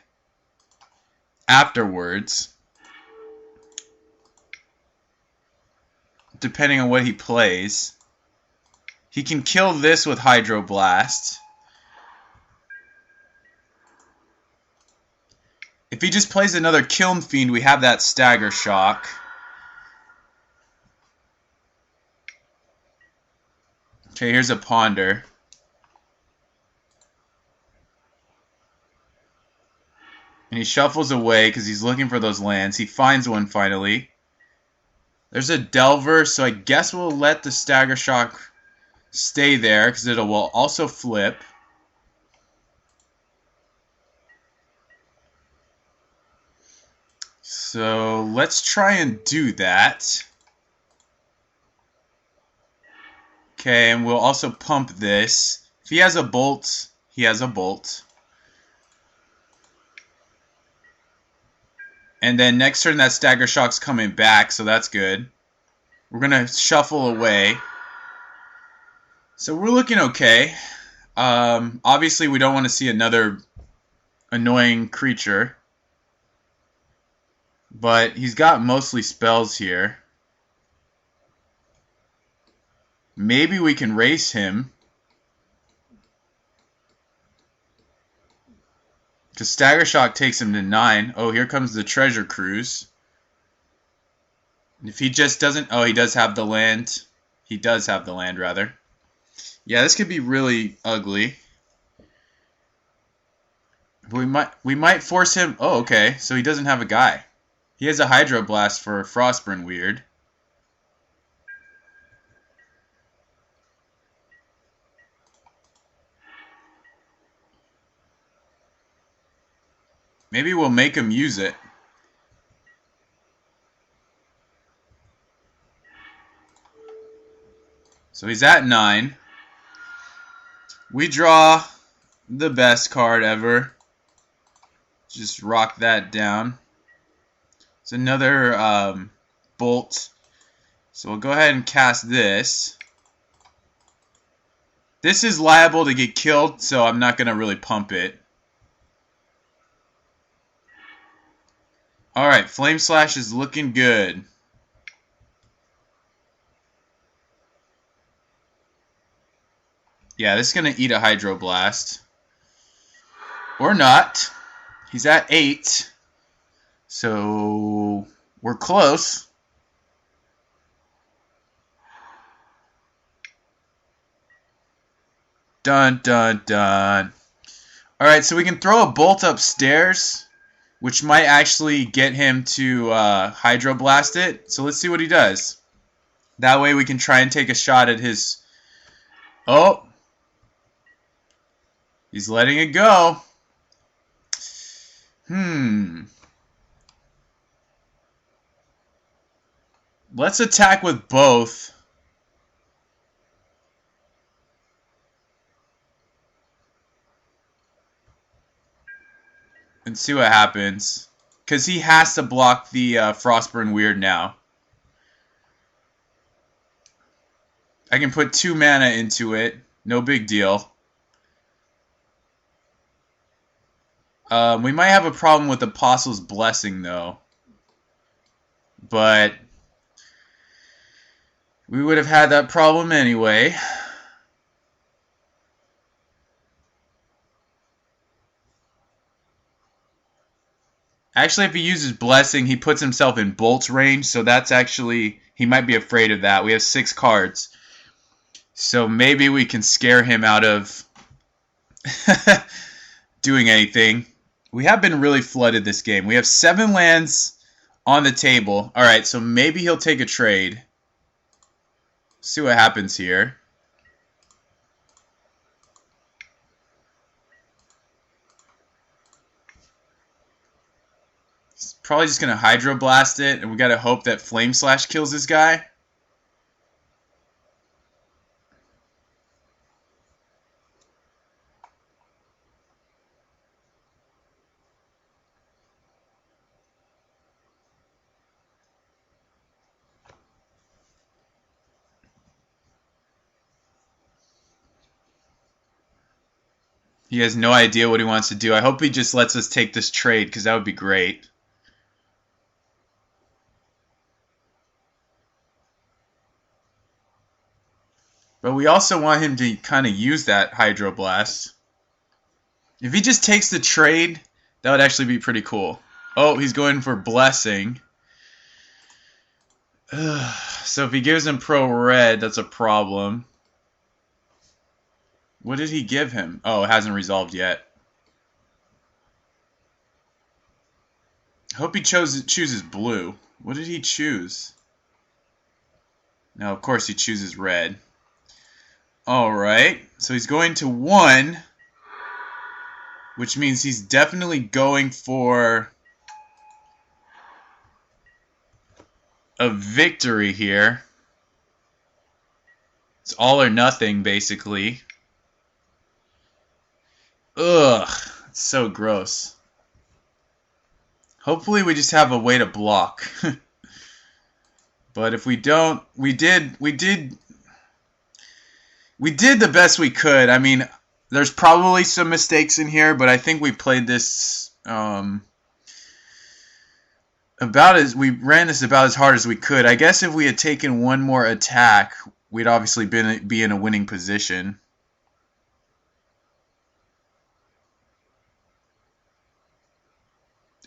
afterwards, depending on what he plays. He can kill this with Hydroblast. If he just plays another Kiln Fiend, we have that Stagger Shock. Okay, here's a Ponder. And he shuffles away because he's looking for those lands. He finds one finally. There's a Delver, so I guess we'll let the Stagger Shock stay there because it will also flip. So let's try and do that. Okay, and we'll also pump this. If he has a bolt, he has a bolt. And then next turn that Stagger Shock's coming back, so that's good. We're going to shuffle away. So we're looking okay. Obviously we don't want to see another annoying creature. But he's got mostly spells here. Maybe we can race him. Because Stagger Shock takes him to 9. Oh, here comes the Treasure Cruise. If he just doesn't... Oh, he does have the land. He does have the land, rather. Yeah, this could be really ugly. We might force him... Oh, okay. So he doesn't have a guy. He has a Hydroblast for Frostburn Weird. Maybe we'll make him use it. So he's at 9. We draw the best card ever. Just rock that down. It's another bolt. So we'll go ahead and cast this. This is liable to get killed, so I'm not going to really pump it. Alright, Flame Slash is looking good. Yeah, this is going to eat a Hydroblast. Or not. He's at 8. So, we're close. Dun, dun, dun. Alright, so we can throw a Bolt upstairs, which might actually get him to Hydroblast it. So let's see what he does. That way we can try and take a shot at his... Oh! He's letting it go. Let's attack with both. And see what happens. Because he has to block the Frostburn Weird now. I can put 2 mana into it. No big deal. We might have a problem with Apostle's Blessing, though. But we would have had that problem anyway. Actually, if he uses Blessing, he puts himself in Bolt's range, so that's actually... He might be afraid of that. We have 6 cards. So maybe we can scare him out of doing anything. We have been really flooded this game. We have 7 lands on the table. Alright, so maybe he'll take a trade. See what happens here. He's probably just going to Hydroblast it, and we got to hope that Flame Slash kills this guy. He has no idea what he wants to do. I hope he just lets us take this trade, because that would be great. But we also want him to kind of use that Hydroblast. If he just takes the trade, that would actually be pretty cool. Oh, he's going for Blessing. So if he gives him Pro Red, that's a problem. What did he give him? Oh, it hasn't resolved yet. I hope he chooses blue. What did he choose? No, of course he chooses red. Alright, so he's going to 1, which means he's definitely going for a victory here. It's all or nothing, basically. Ugh, it's so gross. Hopefully we just have a way to block. But if we don't, we did the best we could. I mean, there's probably some mistakes in here, but I think we played this we ran this about as hard as we could. I guess if we had taken one more attack, we'd obviously be in a winning position.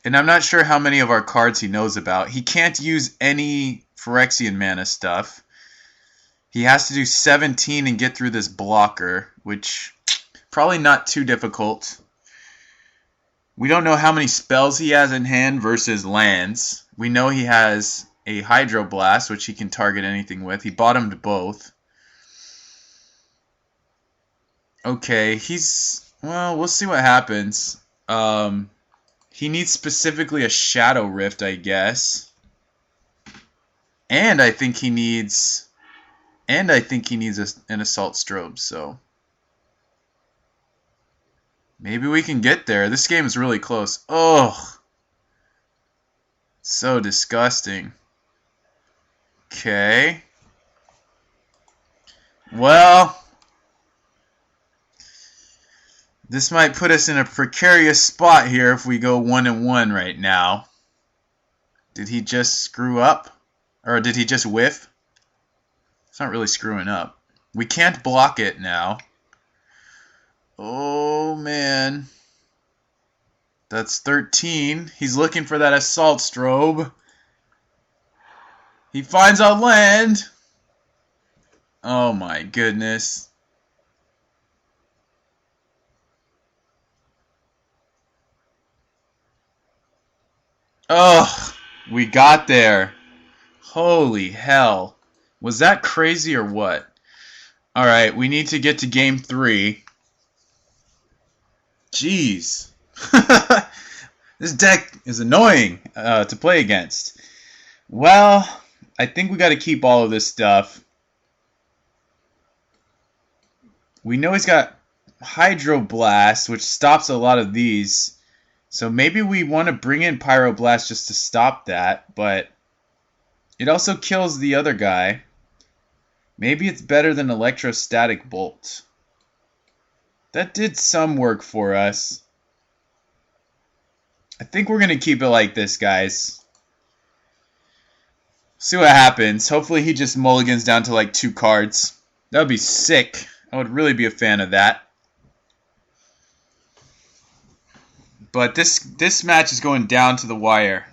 And I'm not sure how many of our cards he knows about. He can't use any Phyrexian mana stuff. He has to do 17 and get through this blocker, which probably not too difficult. We don't know how many spells he has in hand versus lands. We know he has a Hydroblast, which he can target anything with. He bottomed both. Okay, well, we'll see what happens. He needs specifically a Shadow Rift, I guess. And I think he needs an Assault Strobe, so maybe we can get there. This game is really close. Oh, so disgusting. Okay. Well, This might put us in a precarious spot here if we go 1-1 right now. Did he just screw up? Or did he just whiff? It's not really screwing up. We can't block it now. Oh, man. That's 13. He's looking for that assault strobe. He finds a land. Oh, my goodness. Oh, we got there. Holy hell. Was that crazy or what? Alright, we need to get to game 3. Jeez. This deck is annoying to play against. Well, I think we got to keep all of this stuff. We know he's got Hydroblast, which stops a lot of these. So maybe we want to bring in Pyroblast just to stop that, but it also kills the other guy. Maybe it's better than Electrostatic Bolt. That did some work for us. I think we're going to keep it like this, guys. See what happens. Hopefully he just mulligans down to like 2 cards. That would be sick. I would really be a fan of that. But this match is going down to the wire.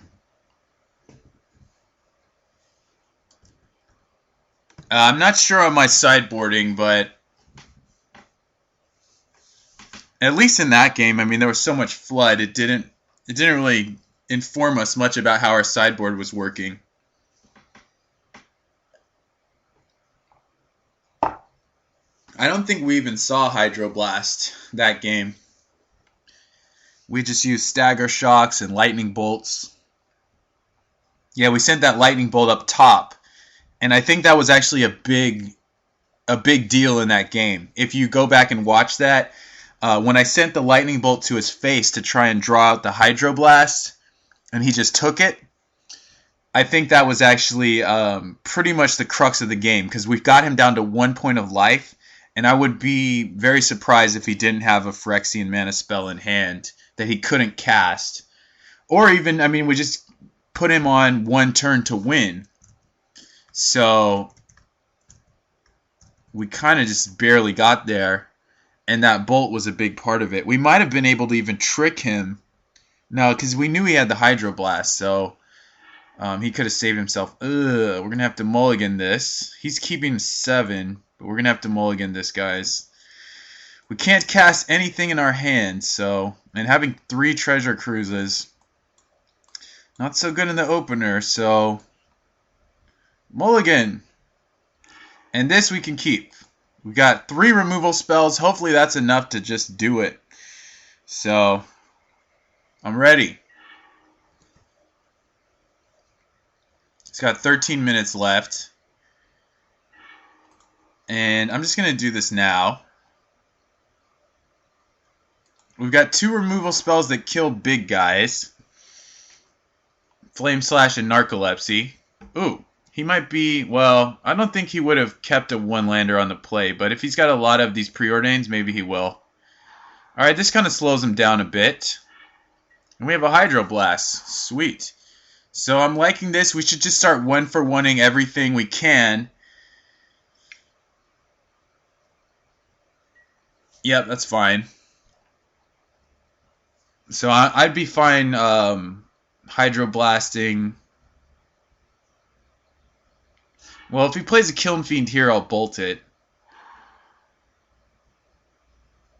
I'm not sure on my sideboarding, but at least in that game, I mean, there was so much flood, it didn't really inform us much about how our sideboard was working. I don't think we even saw Hydroblast that game. We just used Stagger Shocks and Lightning Bolts. Yeah, we sent that Lightning Bolt up top. And I think that was actually a big deal in that game. If you go back and watch that, when I sent the Lightning Bolt to his face to try and draw out the Hydroblast, and he just took it, I think that was actually pretty much the crux of the game, because we've got him down to 1 point of life, and I would be very surprised if he didn't have a Phyrexian Mana spell in hand that he couldn't cast. Or even, I mean, we just put him on 1 turn to win. So we kind of just barely got there, and that bolt was a big part of it. We might have been able to even trick him. No, because we knew he had the Hydroblast, so he could have saved himself. We're going to have to mulligan this. He's keeping 7, but we're going to have to mulligan this, guys. We can't cast anything in our hand, so... And having 3 Treasure Cruises, not so good in the opener, so... Mulligan! And this we can keep. We got 3 removal spells. Hopefully that's enough to just do it. So, I'm ready. It's got 13 minutes left. And I'm just going to do this now. We've got 2 removal spells that kill big guys. Flame Slash and Narcolepsy. Ooh, he might be... Well, I don't think he would have kept a 1-lander on the play, but if he's got a lot of these preordains, maybe he will. Alright, this kind of slows him down a bit. And we have a Hydroblast. Sweet. So I'm liking this. We should just start 1-for-1ing everything we can. Yep, that's fine. So I'd be fine Hydroblasting. Well, if he plays a Kiln Fiend here, I'll bolt it.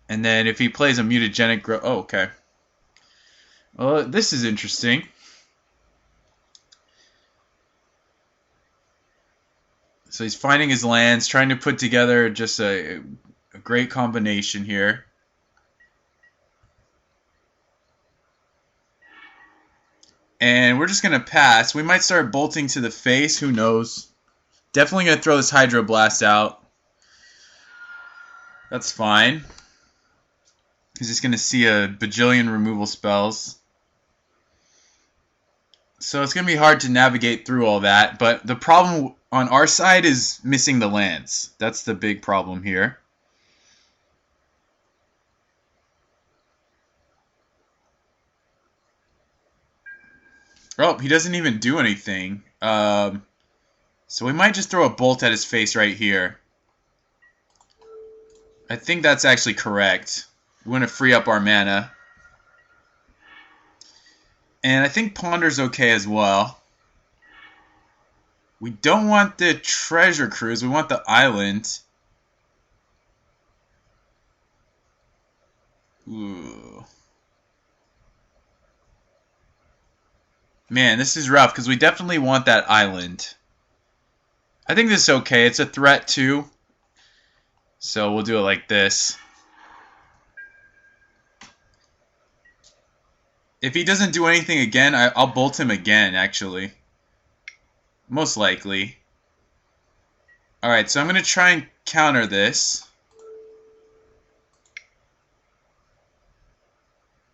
And then if he plays a Mutagenic Growth... Oh, okay. Well, this is interesting. So he's finding his lands, trying to put together just a great combination here. And we're just going to pass. We might start bolting to the face. Who knows? Definitely going to throw this Hydroblast out. That's fine. He's just going to see a bajillion removal spells. So it's going to be hard to navigate through all that. But the problem on our side is missing the lands. That's the big problem here. Oh, he doesn't even do anything. So we might just throw a bolt at his face right here. I think that's actually correct. We want to free up our mana. And I think Ponder's okay as well. We don't want the treasure cruise. We want the island. Ooh. Man, this is rough because we definitely want that island. I think this is okay. It's a threat too. So we'll do it like this. If he doesn't do anything again, I'll bolt him again, actually. Most likely. Alright, so I'm going to try and counter this.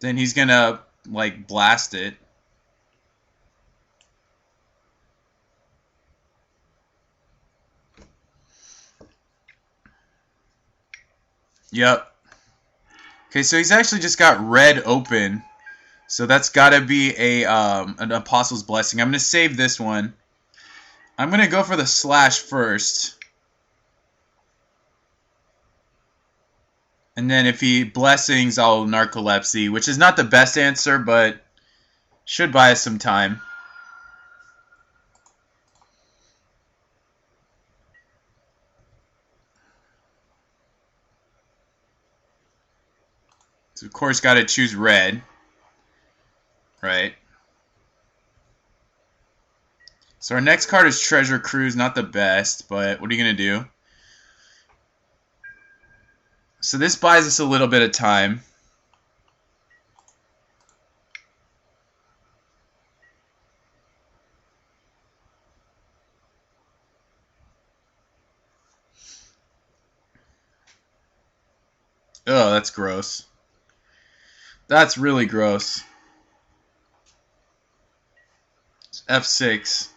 Then he's going to, like, blast it. Yep. Okay, so he's actually just got red open. So that's got to be an Apostle's Blessing. I'm going to save this one. I'm going to go for the slash first. And then if he blessings, I'll Narcolepsy, which is not the best answer, but should buy us some time. So of course got to choose red. Right. So our next card is Treasure Cruise, not the best, but what are you going to do? So this buys us a little bit of time. Oh, that's gross. That's really gross. It's F6.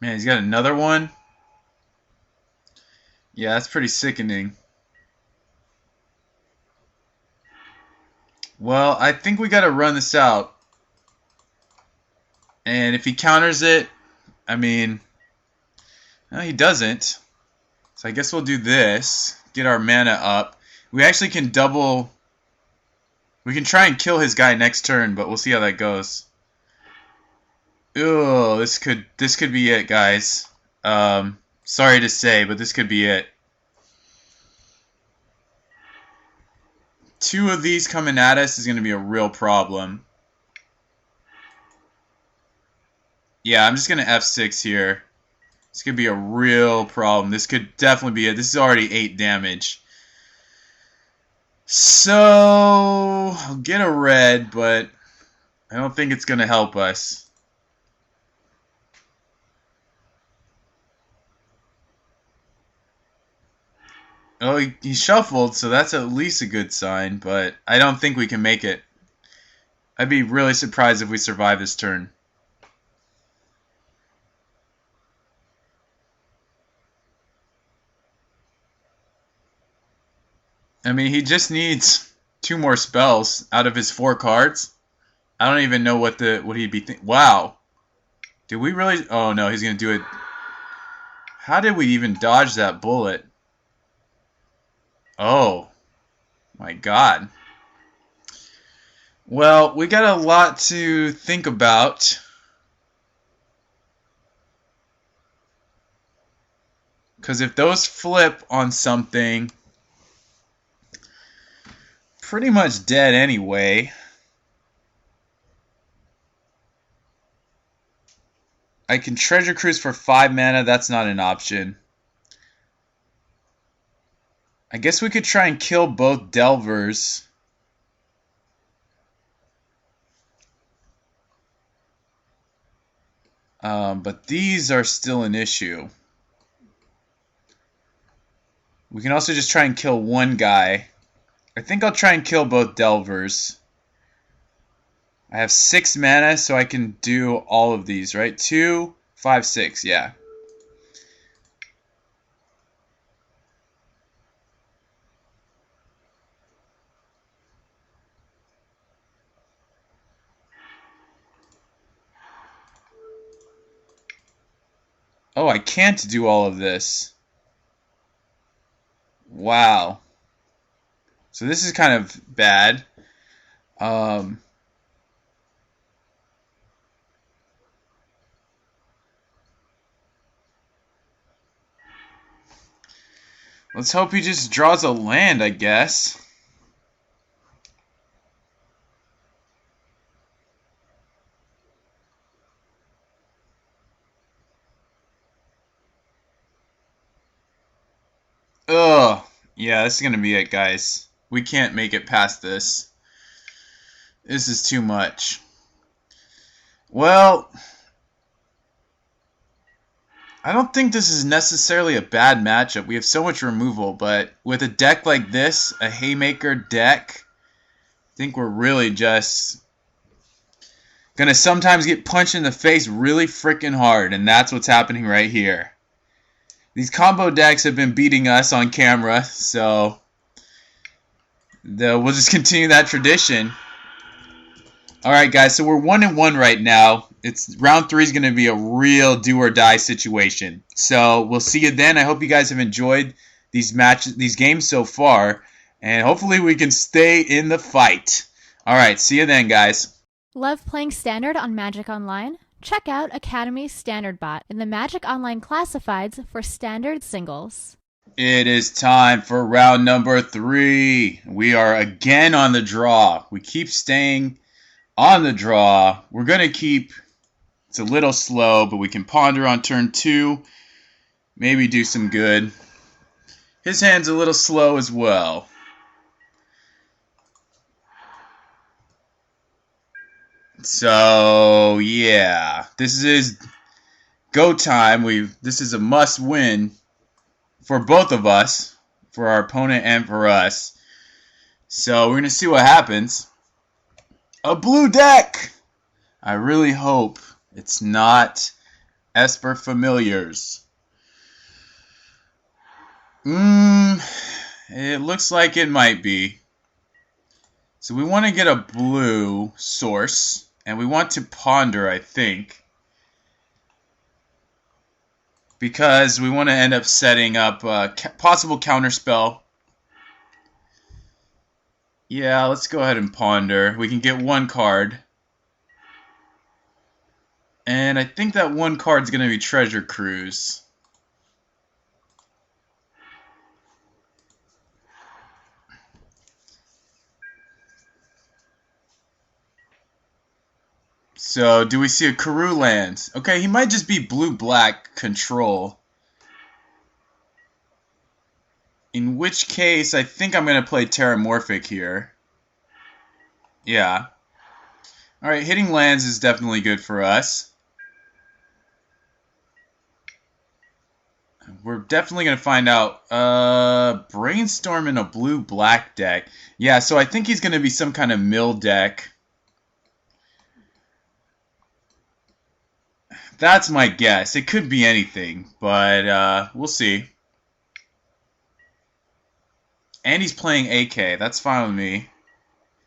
Man, he's got another one? Yeah, that's pretty sickening. Well, I think we got to run this out. And if he counters it, I mean, no, he doesn't. So I guess we'll do this. Get our mana up. We actually can double. We can try and kill his guy next turn, but we'll see how that goes. Ugh, this could be it, guys. Sorry to say, but this could be it. Two of these coming at us is going to be a real problem. Yeah, I'm just going to F6 here. This could be a real problem. This could definitely be it. This is already 8 damage. So, I'll get a red, but I don't think it's going to help us. Oh, he shuffled, so that's at least a good sign, but I don't think we can make it. I'd be really surprised if we survive this turn. I mean, he just needs 2 more spells out of his 4 cards. I don't even know what he'd be thinking. Wow. Did we really? Oh, no, he's going to do it. How did we even dodge that bullet? Oh, my God. Well, we got a lot to think about. Because if those flip on something, pretty much dead anyway. I can Treasure Cruise for 5 mana. That's not an option. I guess we could try and kill both Delvers. But these are still an issue. We can also just try and kill one guy. I think I'll try and kill both Delvers. I have 6 mana, so I can do all of these, right? 2, 5, 6, yeah. Oh, I can't do all of this. Wow. So this is kind of bad. Let's hope he just draws a land, I guess. Ugh. Yeah, this is going to be it, guys. We can't make it past this. This is too much. Well, I don't think this is necessarily a bad matchup. We have so much removal, but with a deck like this, a Haymaker deck, I think we're really just going to sometimes get punched in the face really freaking hard, and that's what's happening right here. These combo decks have been beating us on camera, so we'll just continue that tradition. Alright guys, so we're 1-1 right now. Round 3 is going to be a real do or die situation. So we'll see you then. I hope you guys have enjoyed these games so far, and hopefully we can stay in the fight. Alright, see you then, guys. Love playing Standard on Magic Online? Check out Academy's Standard Bot in the Magic Online Classifieds for Standard Singles. It is time for round number 3. We are again on the draw. We keep staying on the draw. We're going to keep... It's a little slow, but we can ponder on turn 2. Maybe do some good. His hand's a little slow as well. So, yeah. This is go time. This is a must win for both of us, for our opponent and for us. So, we're going to see what happens. A blue deck! I really hope it's not Esper Familiars. It looks like it might be. So we want to get a blue source, and we want to ponder, I think, because we want to end up setting up a possible counterspell. Yeah, let's go ahead and ponder. We can get one card. And I think that one card's going to be Treasure Cruise. So, do we see a Karoo land? Okay, he might just be blue-black control. In which case, I think I'm going to play Terramorphic here. Yeah. Alright, hitting lands is definitely good for us. We're definitely going to find out. Brainstorm in a blue-black deck. Yeah, so I think he's going to be some kind of mill deck. That's my guess. It could be anything, but we'll see. And he's playing AK. That's fine with me.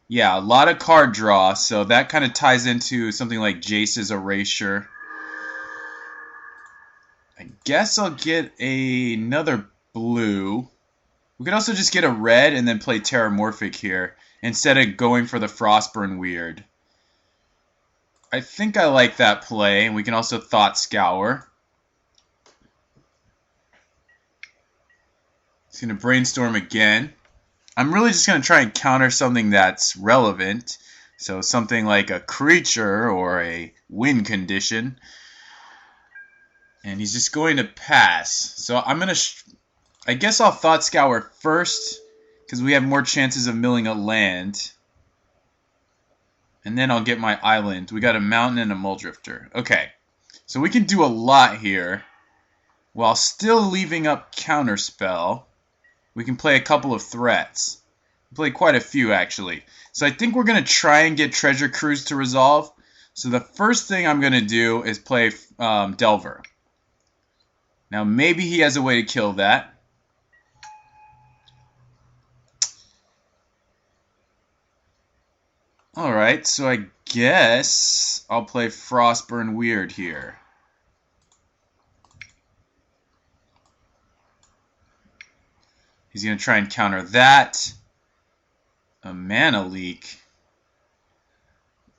Yeah, a lot of card draw, so that kind of ties into something like Jace's Erasure. I guess I'll get another blue. We could also just get a red and then play Terramorphic here, instead of going for the Frostburn Weird. I think I like that play, and we can also Thought Scour. He's going to Brainstorm again. I'm really just going to try and counter something that's relevant. So something like a creature or a win condition. And he's just going to pass. So I'm going to... I guess I'll Thought Scour first, because we have more chances of milling a land. And then I'll get my island. We got a mountain and a Muldrifter. Okay. So we can do a lot here, while still leaving up Counterspell. We can play a couple of threats. We play quite a few, actually. So I think we're going to try and get Treasure Cruise to resolve. So the first thing I'm going to do is play Delver. Now maybe he has a way to kill that. Alright, so I guess I'll play Frostburn Weird here. He's going to try and counter that. A mana leak.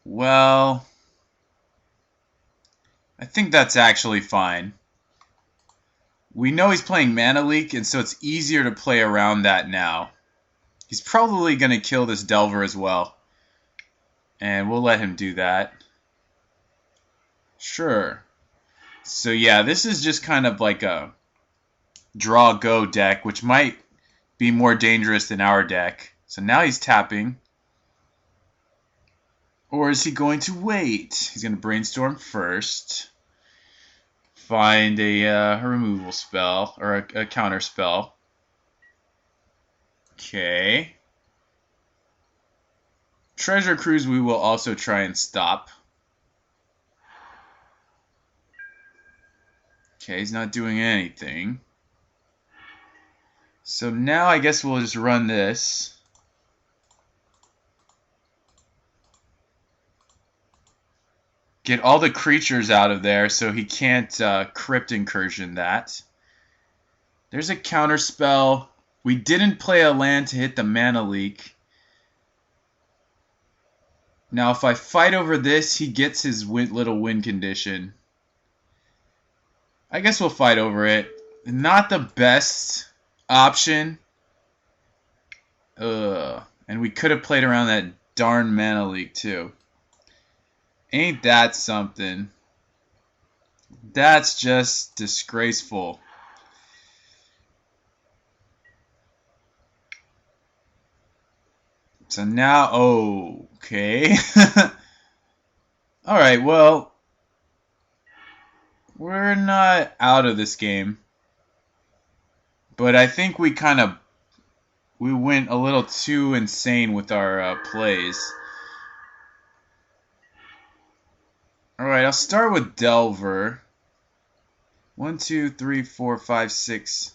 Well, I think that's actually fine. We know he's playing mana leak, and so it's easier to play around that now. He's probably going to kill this Delver as well. And we'll let him do that. Sure. So yeah, this is just kind of like a draw-go deck, which might be more dangerous than our deck. So now he's tapping. Or is he going to wait? He's going to brainstorm first. Find a removal spell, or a counter spell. Okay. Treasure Cruise we will also try and stop. Okay, he's not doing anything. So now I guess we'll just run this. Get all the creatures out of there so he can't Crypt Incursion that. There's a counter spell. We didn't play a land to hit the mana leak. Now if I fight over this, he gets his little win condition. I guess we'll fight over it. Not the best option. And we could have played around that darn mana leak too. Ain't that something? That's just disgraceful. So now, okay. Alright, well, we're not out of this game. But I think we went a little too insane with our plays. Alright, I'll start with Delver. 1, 2, 3, 4, 5, 6.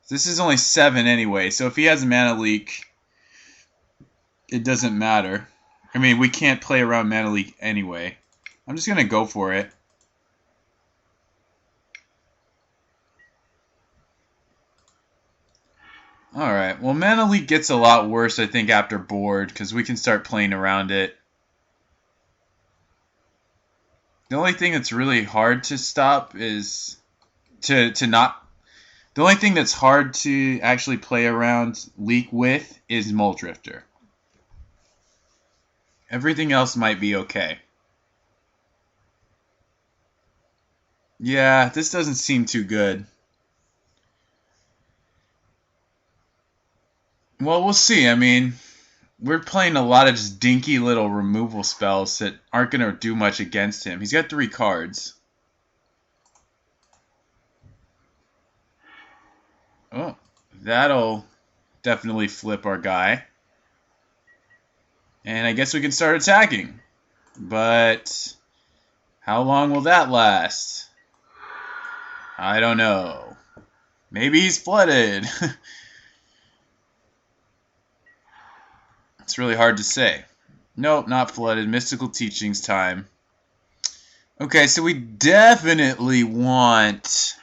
This is only 7 anyway, so if he has a mana leak, it doesn't matter. I mean, we can't play around mana leak anyway. I'm just going to go for it. Alright, well mana leak gets a lot worse I think after board, because we can start playing around it. The only thing that's really hard to stop is the only thing that's hard to actually play around leak with is Muldrifter. Everything else might be okay. Yeah, this doesn't seem too good. Well, we'll see. I mean, we're playing a lot of just dinky little removal spells that aren't going to do much against him. He's got 3 cards. Oh, that'll definitely flip our guy. And I guess we can start attacking. But how long will that last? I don't know. Maybe he's flooded. It's really hard to say. Nope, not flooded. Mystical Teachings time. Okay, so we definitely want...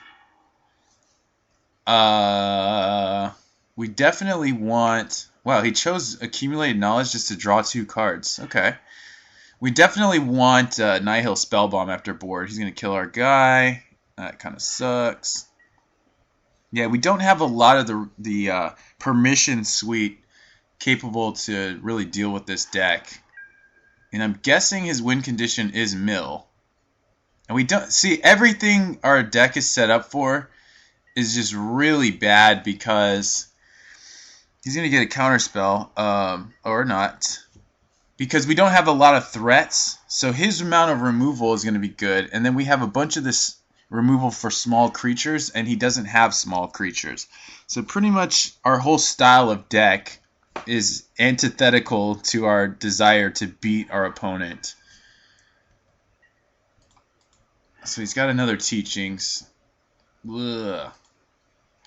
Wow, he chose Accumulated Knowledge just to draw 2 cards. Okay. We definitely want Nihil Spellbomb after board. He's going to kill our guy. That kind of sucks. Yeah, we don't have a lot of the permission suite capable to really deal with this deck. And I'm guessing his win condition is mill. And we don't see everything our deck is set up for is just really bad because he's going to get a counter spell, or not. Because we don't have a lot of threats, so his amount of removal is going to be good. And then we have a bunch of this removal for small creatures, and he doesn't have small creatures. So pretty much our whole style of deck is antithetical to our desire to beat our opponent. So he's got another Teachings. Ugh.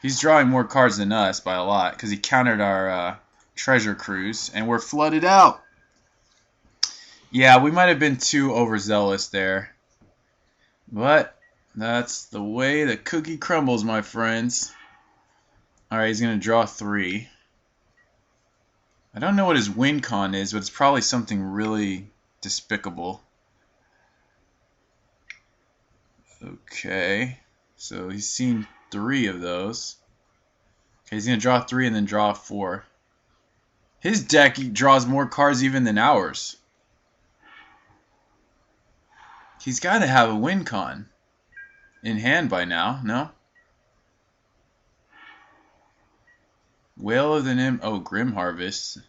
He's drawing more cards than us by a lot because he countered our Treasure Cruise, and we're flooded out. Yeah, we might have been too overzealous there. But that's the way the cookie crumbles, my friends. Alright, he's going to draw 3. I don't know what his win con is, but it's probably something really despicable. Okay, so he's seen 3 of those. Okay, he's going to draw 3 and then draw 4. His deck draws more cards even than ours. He's got to have a win con in hand by now, no? Whale of the Nim. Oh, Grim Harvest.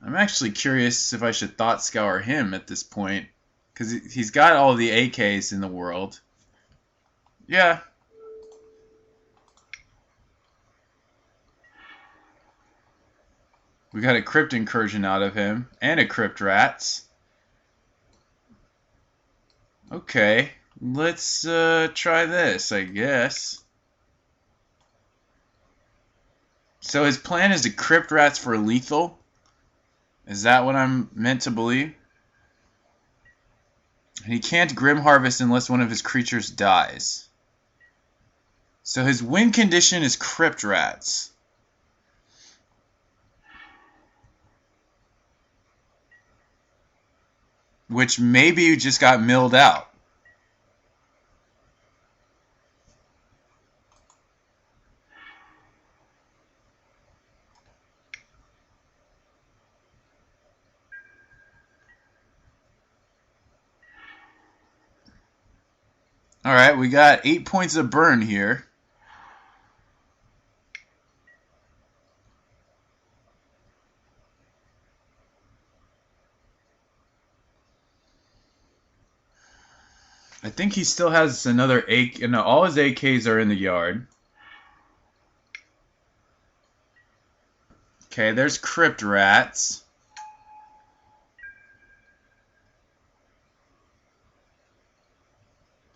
I'm actually curious if I should Thought Scour him at this point, because he's got all the AKs in the world. Yeah. We got a Crypt Incursion out of him, and a Crypt Rats. Okay, let's try this, I guess. So his plan is to Crypt Rats for lethal? Is that what I'm meant to believe? He can't Grim Harvest unless one of his creatures dies. So his win condition is Crypt Rats. Which maybe just got milled out. Alright, we got 8 points of burn here. I think he still has another AK. No, all his AKs are in the yard. Okay, there's Crypt Rats.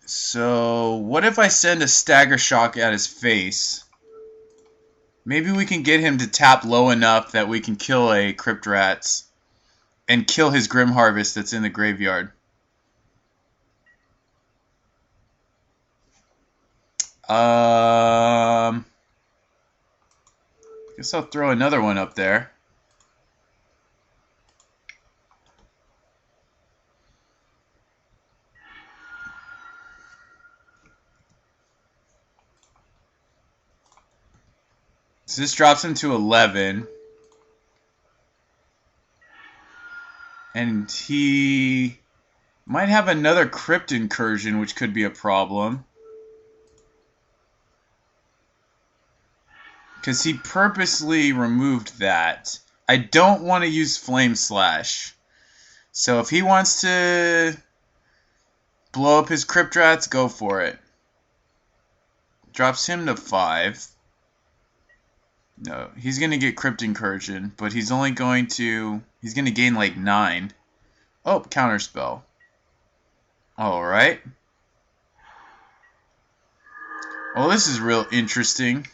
So, what if I send a Stagger Shock at his face? Maybe we can get him to tap low enough that we can kill a Crypt Rats and kill his Grim Harvest that's in the graveyard. Guess I'll throw another one up there. So this drops him to 11. And he might have another Crypt Incursion, which could be a problem. Because he purposely removed that. I don't want to use Flame Slash. So if he wants to blow up his Crypt Rats, go for it. Drops him to 5. No, he's going to get Crypt Incursion, but he's only going to... He's going to gain like 9. Oh, Counterspell. Alright. Well, this is real interesting.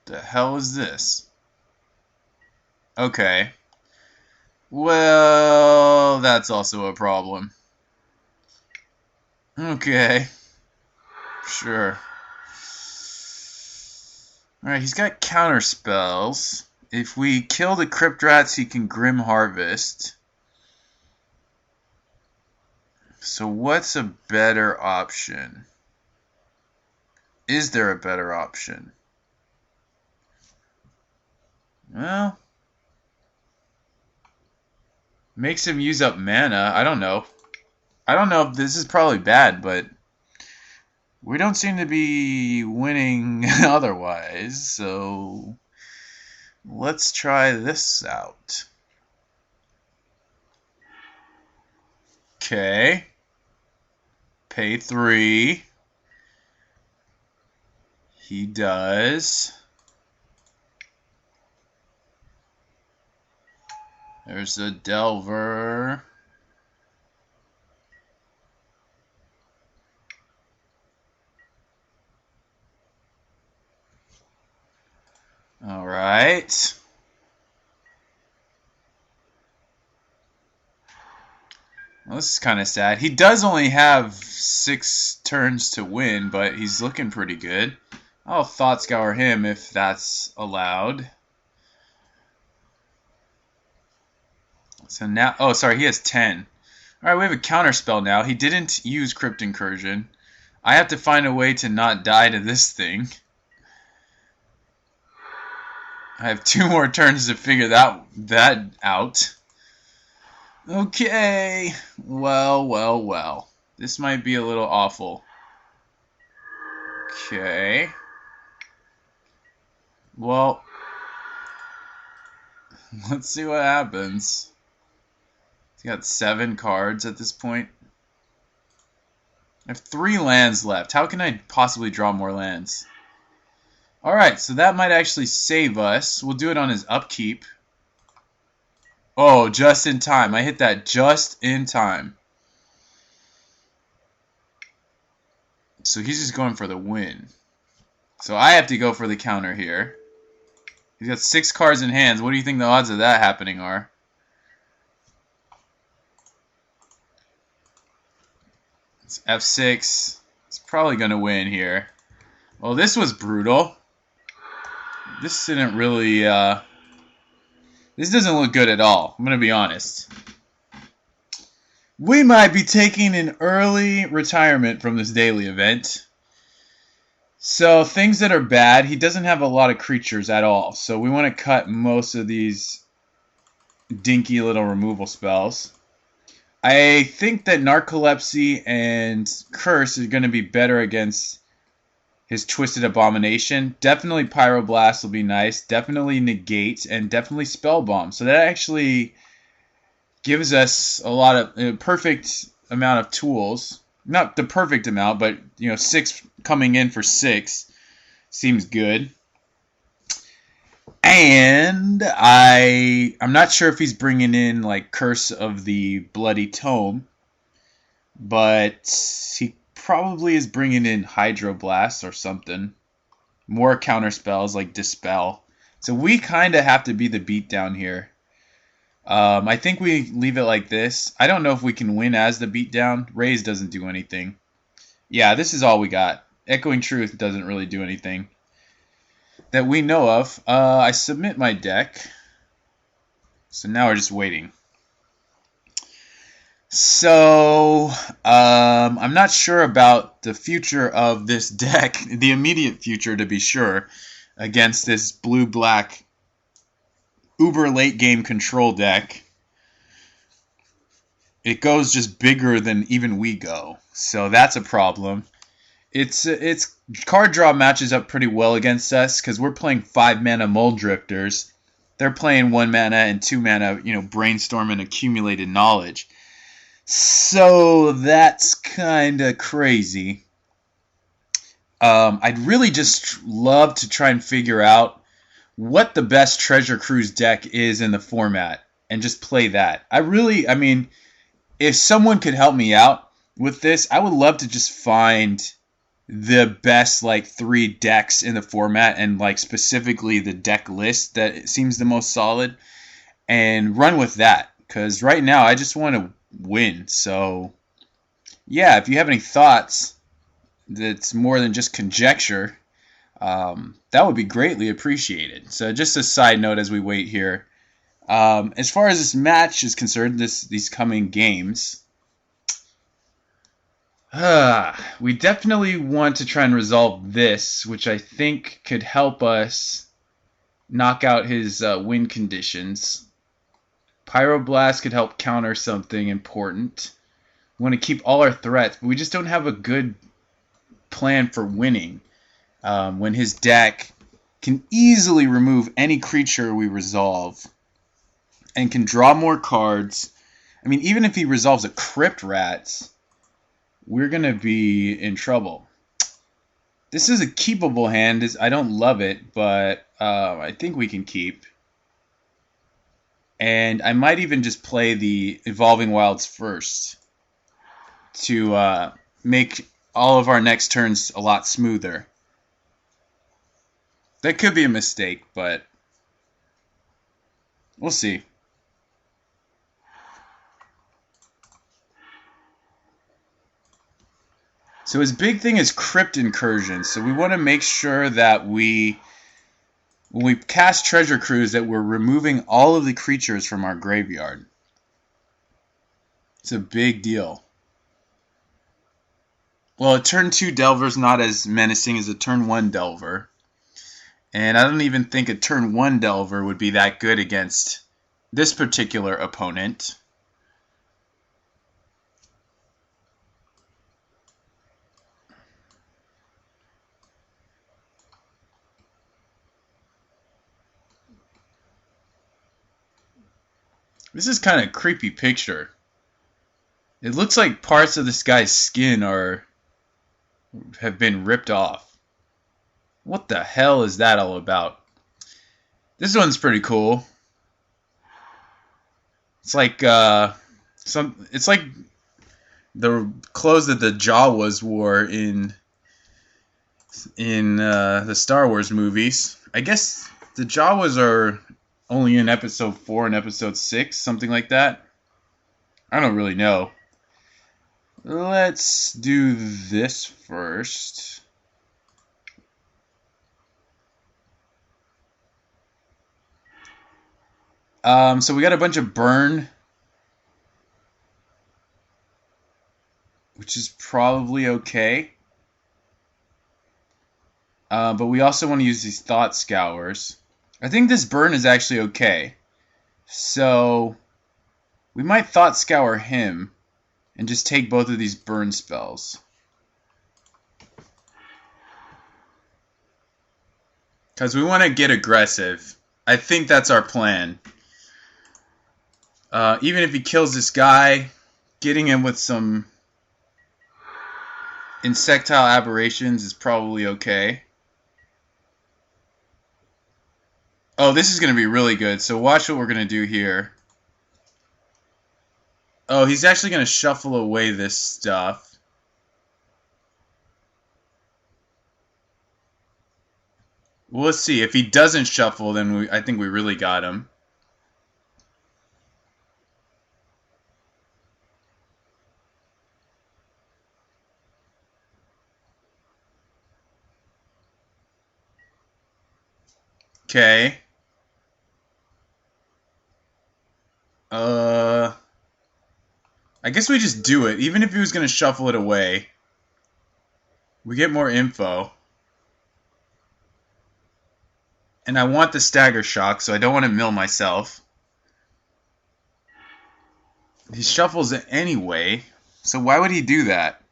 The hell is this? Okay. Well, that's also a problem. Okay. Sure. Alright, he's got counter spells. If we kill the Crypt Rats, he can Grim Harvest. So what's a better option? Is there a better option? Well, makes him use up mana. I don't know. I don't know if this is probably bad, but we don't seem to be winning otherwise, so let's try this out. Okay. Pay 3. He does. There's a Delver. All right. Well, this is kind of sad. He does only have 6 turns to win, but he's looking pretty good. I'll Thought Scour him if that's allowed. So now, oh, sorry, he has 10. All right, we have a counter spell now. He didn't use Crypt Incursion. I have to find a way to not die to this thing. I have 2 more turns to figure that out. Okay, well. This might be a little awful. Okay. Well, let's see what happens. He's got 7 cards at this point. I have 3 lands left. How can I possibly draw more lands? Alright, so that might actually save us. We'll do it on his upkeep. Oh, just in time. I hit that just in time. So he's just going for the win. So I have to go for the counter here. He's got 6 cards in hands. What do you think the odds of that happening are? It's F6. It's probably going to win here. Well, this was brutal. This didn't really... This doesn't look good at all. I'm going to be honest. We might be taking an early retirement from this daily event. So, things that are bad, he doesn't have a lot of creatures at all. So, we want to cut most of these dinky little removal spells. I think that Narcolepsy and Curse are going to be better against his Twisted Abomination. Definitely Pyroblast will be nice. Definitely Negate. And definitely Spellbomb. So that actually gives us a lot of a perfect amount of tools. Not the perfect amount, but 6 coming in for 6 seems good. And I'm not sure if he's bringing in like Curse of the Bloody Tome, but he probably is bringing in Hydroblast or something. More counter spells like Dispel. So we kind of have to be the beatdown here. I think we leave it like this. I don't know if we can win as the beatdown. Raise doesn't do anything. Yeah, this is all we got. Echoing Truth doesn't really do anything that we know of. I submit my deck. So now we're just waiting. So, I'm not sure about the future of this deck, the immediate future to be sure, against this blue-black uber late game control deck. It goes just bigger than even we go, so that's a problem. It's card draw matches up pretty well against us because we're playing 5-mana Muldrifters. They're playing 1 mana and 2 mana, Brainstorm and Accumulated Knowledge. So that's kind of crazy. I'd really just love to try and figure out what the best Treasure Cruise deck is in the format and just play that. If someone could help me out with this, I would love to just find the best 3 decks in the format and specifically the deck list that seems the most solid and run with that, because right now I just want to win. So yeah, if you have any thoughts that's more than just conjecture, that would be greatly appreciated. So just a side note as we wait here, as far as this match is concerned, these coming games, we definitely want to try and resolve this, which I think could help us knock out his win conditions. Pyroblast could help counter something important. We want to keep all our threats, but we just don't have a good plan for winning. When his deck can easily remove any creature we resolve and can draw more cards. Even if he resolves a Crypt Rats, we're going to be in trouble. This is a keepable hand. I don't love it, but I think we can keep. And I might even just play the Evolving Wilds first to make all of our next turns a lot smoother. That could be a mistake, but we'll see. So his big thing is crypt incursion. So we want to make sure that when we cast Treasure Cruise, that we're removing all of the creatures from our graveyard. It's a big deal. Well, a turn 2 Delver's not as menacing as a turn 1 Delver. And I don't even think a turn 1 Delver would be that good against this particular opponent. This is kind of a creepy picture. It looks like parts of this guy's skin have been ripped off. What the hell is that all about? This one's pretty cool. It's like it's like the clothes that the Jawas wore in the Star Wars movies. I guess the Jawas are only in episode 4 and episode 6, something like that. I don't really know. Let's do this first. So we got a bunch of burn, which is probably okay. But we also want to use these Thought Scours. I think this burn is actually okay. So we might Thought Scour him and just take both of these burn spells. Because we want to get aggressive. I think that's our plan. Even if he kills this guy, getting him with some Insectile Aberrations is probably okay. Oh, this is going to be really good. So watch what we're going to do here. Oh, he's actually going to shuffle away this stuff. Well, let's see. If he doesn't shuffle, then I think we really got him. Okay. I guess we just do it. Even if he was going to shuffle it away, we get more info. And I want the Stagger Shock, so I don't want to mill myself. He shuffles it anyway, so why would he do that?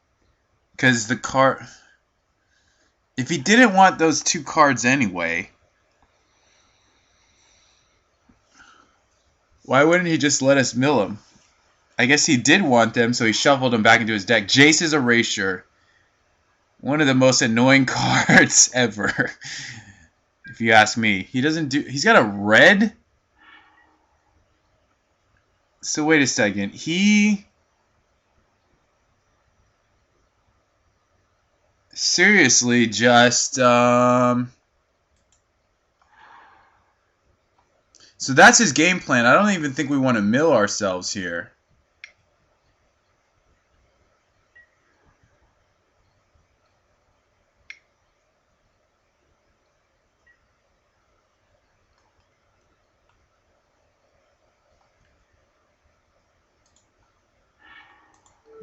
Because the card... If he didn't want those 2 cards anyway, why wouldn't he just let us mill him? I guess he did want them, so he shuffled them back into his deck. Jace's Erasure. One of the most annoying cards ever, if you ask me. He's got a red? So wait a second. He seriously just... So that's his game plan. I don't even think we want to mill ourselves here.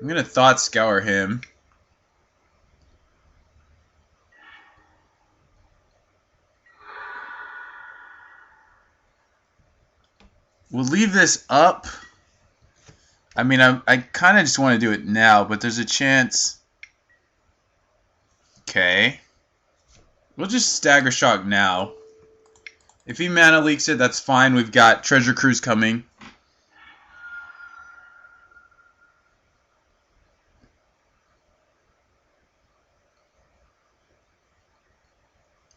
I'm going to Thought Scour him. We'll leave this up. I mean, I kind of just want to do it now, but there's a chance. Okay. We'll just Stagger Shock now. If he mana leaks it, that's fine. We've got Treasure Cruise coming.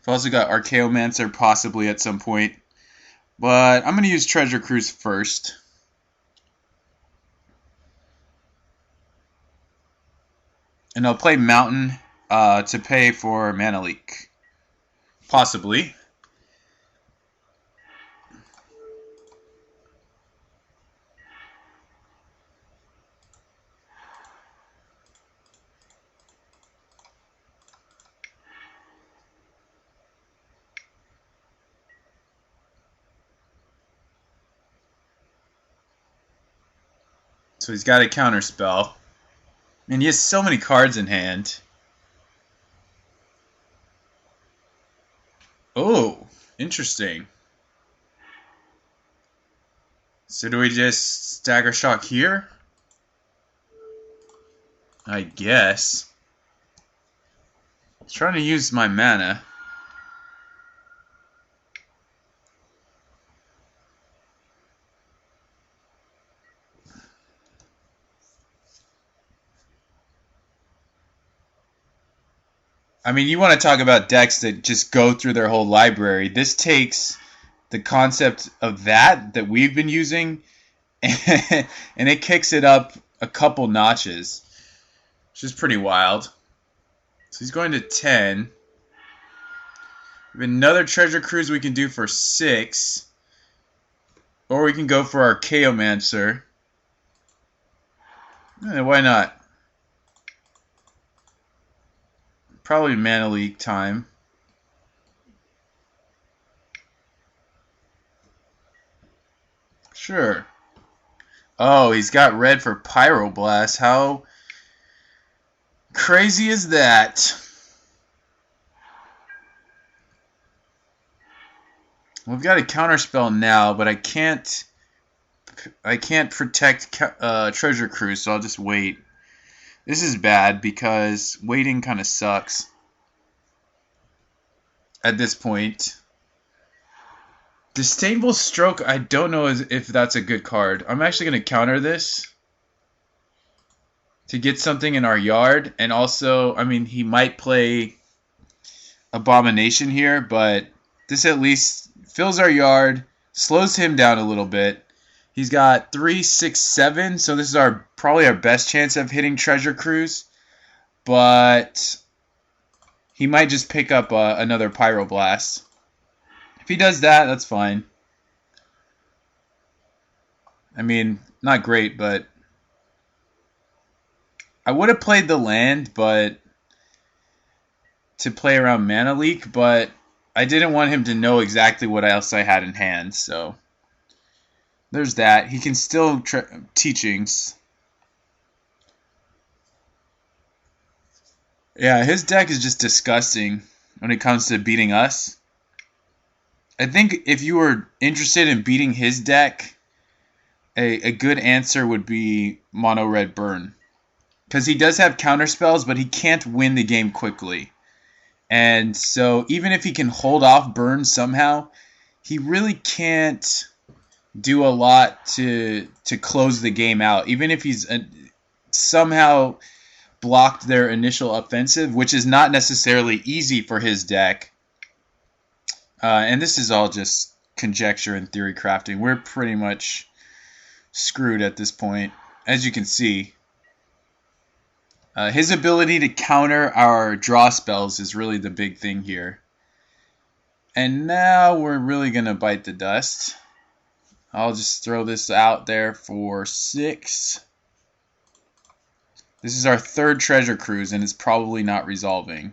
We've also got Archaeomancer possibly at some point. But I'm going to use Treasure Cruise first. And I'll play Mountain to pay for mana leak. Possibly. So he's got a counter spell. And he has so many cards in hand. Oh, interesting. So do we just stagger shock here? I guess. I was trying to use my mana. I mean, you want to talk about decks that just go through their whole library. This takes the concept of that we've been using, and it kicks it up a couple notches, which is pretty wild. So he's going to 10. We have another treasure cruise we can do for 6. Or we can go for our Chaomancer. Why not? Probably Mana Leak time. Sure. Oh, he's got red for Pyroblast. How crazy is that? We've got a counterspell now, but I can't protect Treasure Cruise, so I'll just wait. This is bad because waiting kind of sucks at this point. Disdainful Stroke, I don't know if that's a good card. I'm actually going to counter this to get something in our yard. And also, I mean, he might play Abomination here, but this at least fills our yard, slows him down a little bit. He's got 3, 6, 7, so this is probably our best chance of hitting Treasure Cruise. But he might just pick up another Pyroblast. If he does that, that's fine. I mean, not great, but I would have played the land, but to play around Mana Leak, but I didn't want him to know exactly what else I had in hand, so there's that. He can still teachings. Yeah, his deck is just disgusting when it comes to beating us. I think if you were interested in beating his deck, a good answer would be Mono Red Burn. Because he does have counter spells, but he can't win the game quickly. And so even if he can hold off Burn somehow, he really can't do a lot to close the game out. Even if he's somehow blocked their initial offensive, which is not necessarily easy for his deck. And this is all just conjecture and theory crafting. We're pretty much screwed at this point, as you can see. His ability to counter our draw spells is really the big thing here. And now we're really going to bite the dust. I'll just throw this out there for 6. This is our 3rd Treasure Cruise, and it's probably not resolving.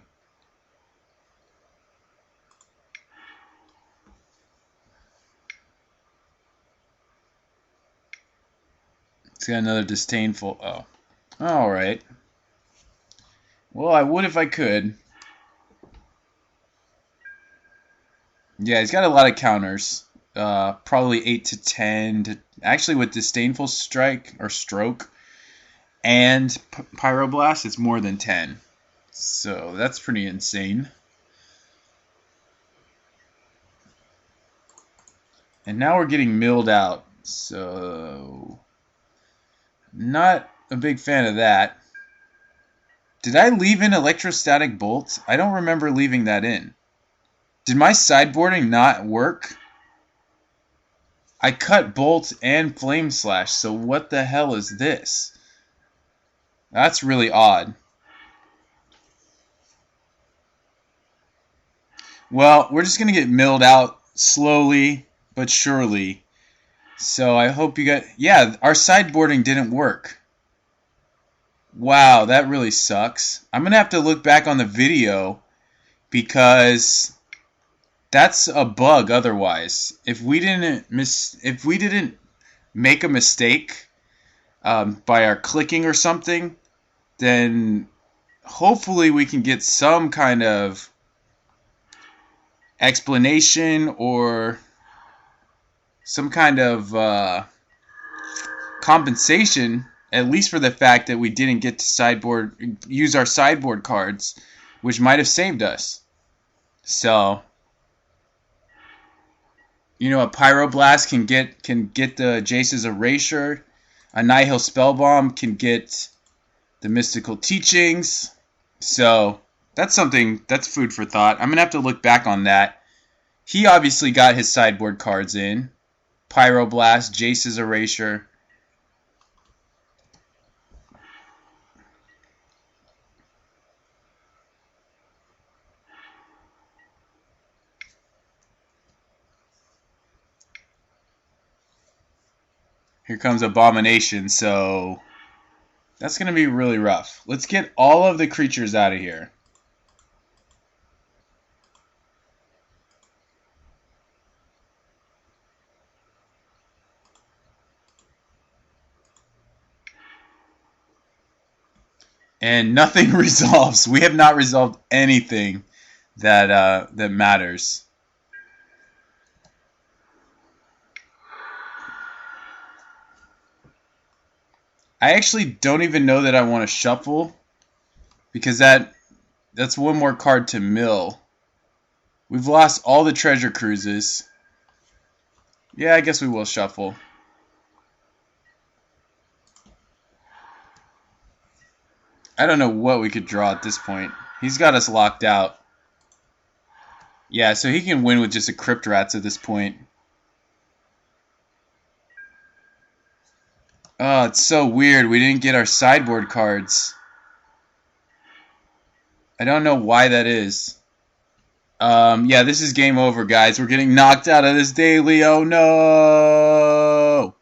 It's got another Disdainful. Oh. Alright. Well, I would if I could. Yeah, he's got a lot of counters. Probably 8 to 10. Actually, with Disdainful Strike or Stroke and Pyroblast, it's more than 10. So that's pretty insane. And now we're getting milled out. So not a big fan of that. Did I leave in Electrostatic Bolt? I don't remember leaving that in. Did my sideboarding not work? I cut Bolt and Flame Slash, so what the hell is this? That's really odd. Well, we're just going to get milled out slowly but surely. So I hope you got... Yeah, our sideboarding didn't work. Wow, that really sucks. I'm going to have to look back on the video because that's a bug otherwise. If we didn't make a mistake by our clicking or something, then hopefully we can get some kind of explanation or some kind of compensation, at least for the fact that we didn't get to use our sideboard cards, which might have saved us. So, a Pyroblast can get the Jace's Erasure. A Nihil Spellbomb can get the Mystical Teachings. So, that's food for thought. I'm going to have to look back on that. He obviously got his sideboard cards in. Pyroblast, Jace's Erasure. Here comes Abomination, so that's going to be really rough. Let's get all of the creatures out of here. And nothing resolves. We have not resolved anything that matters. I actually don't even know that I want to shuffle, because that's one more card to mill. We've lost all the treasure cruises. Yeah, I guess we will shuffle. I don't know what we could draw at this point. He's got us locked out. Yeah, so he can win with just a Crypt Rats at this point. Oh, it's so weird. We didn't get our sideboard cards. I don't know why that is. Yeah, this is game over, guys. We're getting knocked out of this daily. Oh, no.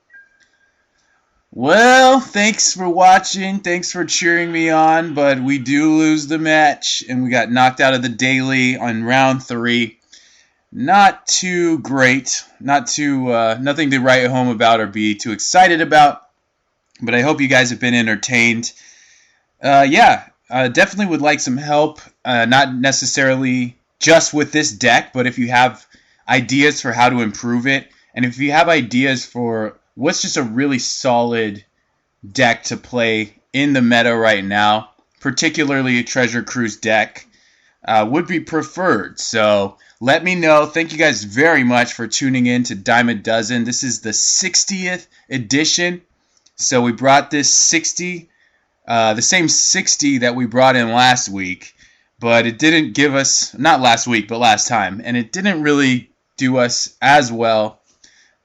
Well, thanks for watching. Thanks for cheering me on. But we do lose the match, and we got knocked out of the daily on round 3. Not too great. Nothing to write home about or be too excited about. But I hope you guys have been entertained. Definitely would like some help. Not necessarily just with this deck, but if you have ideas for how to improve it, and if you have ideas for what's just a really solid deck to play in the meta right now, particularly a Treasure Cruise deck, would be preferred. So let me know. Thank you guys very much for tuning in to Dime a Dozen. This is the 60th edition. So we brought this 60, the same 60 that we brought in last week, but it didn't give us, not last week, but last time, and it didn't really do us as well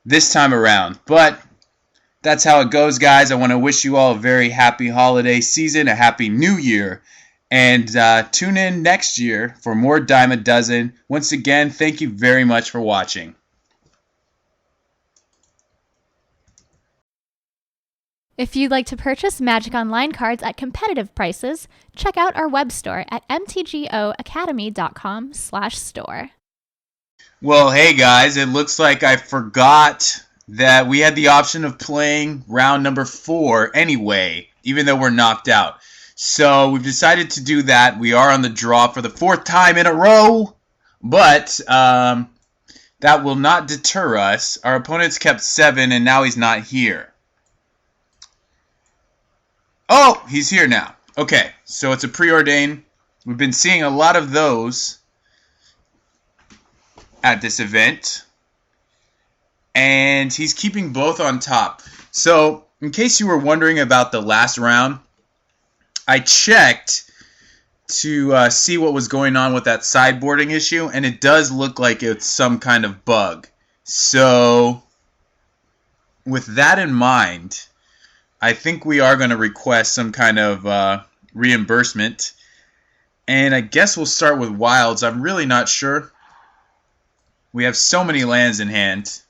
this time around. But that's how it goes, guys. I want to wish you all a very happy holiday season, a happy new year, and tune in next year for more Dime a Dozen. Once again, thank you very much for watching. If you'd like to purchase Magic Online cards at competitive prices, check out our web store at mtgoacademy.com/store. Well, hey guys, it looks like I forgot that we had the option of playing round number 4 anyway, even though we're knocked out. So we've decided to do that. We are on the draw for the 4th time in a row, but that will not deter us. Our opponent's kept 7, and now he's not here. Oh, he's here now. Okay, so it's a preordain. We've been seeing a lot of those at this event. And he's keeping both on top. So, in case you were wondering about the last round, I checked to see what was going on with that sideboarding issue, and it does look like it's some kind of bug. So, with that in mind, I think we are going to request some kind of reimbursement. And I guess we'll start with wilds. I'm really not sure. We have so many lands in hand.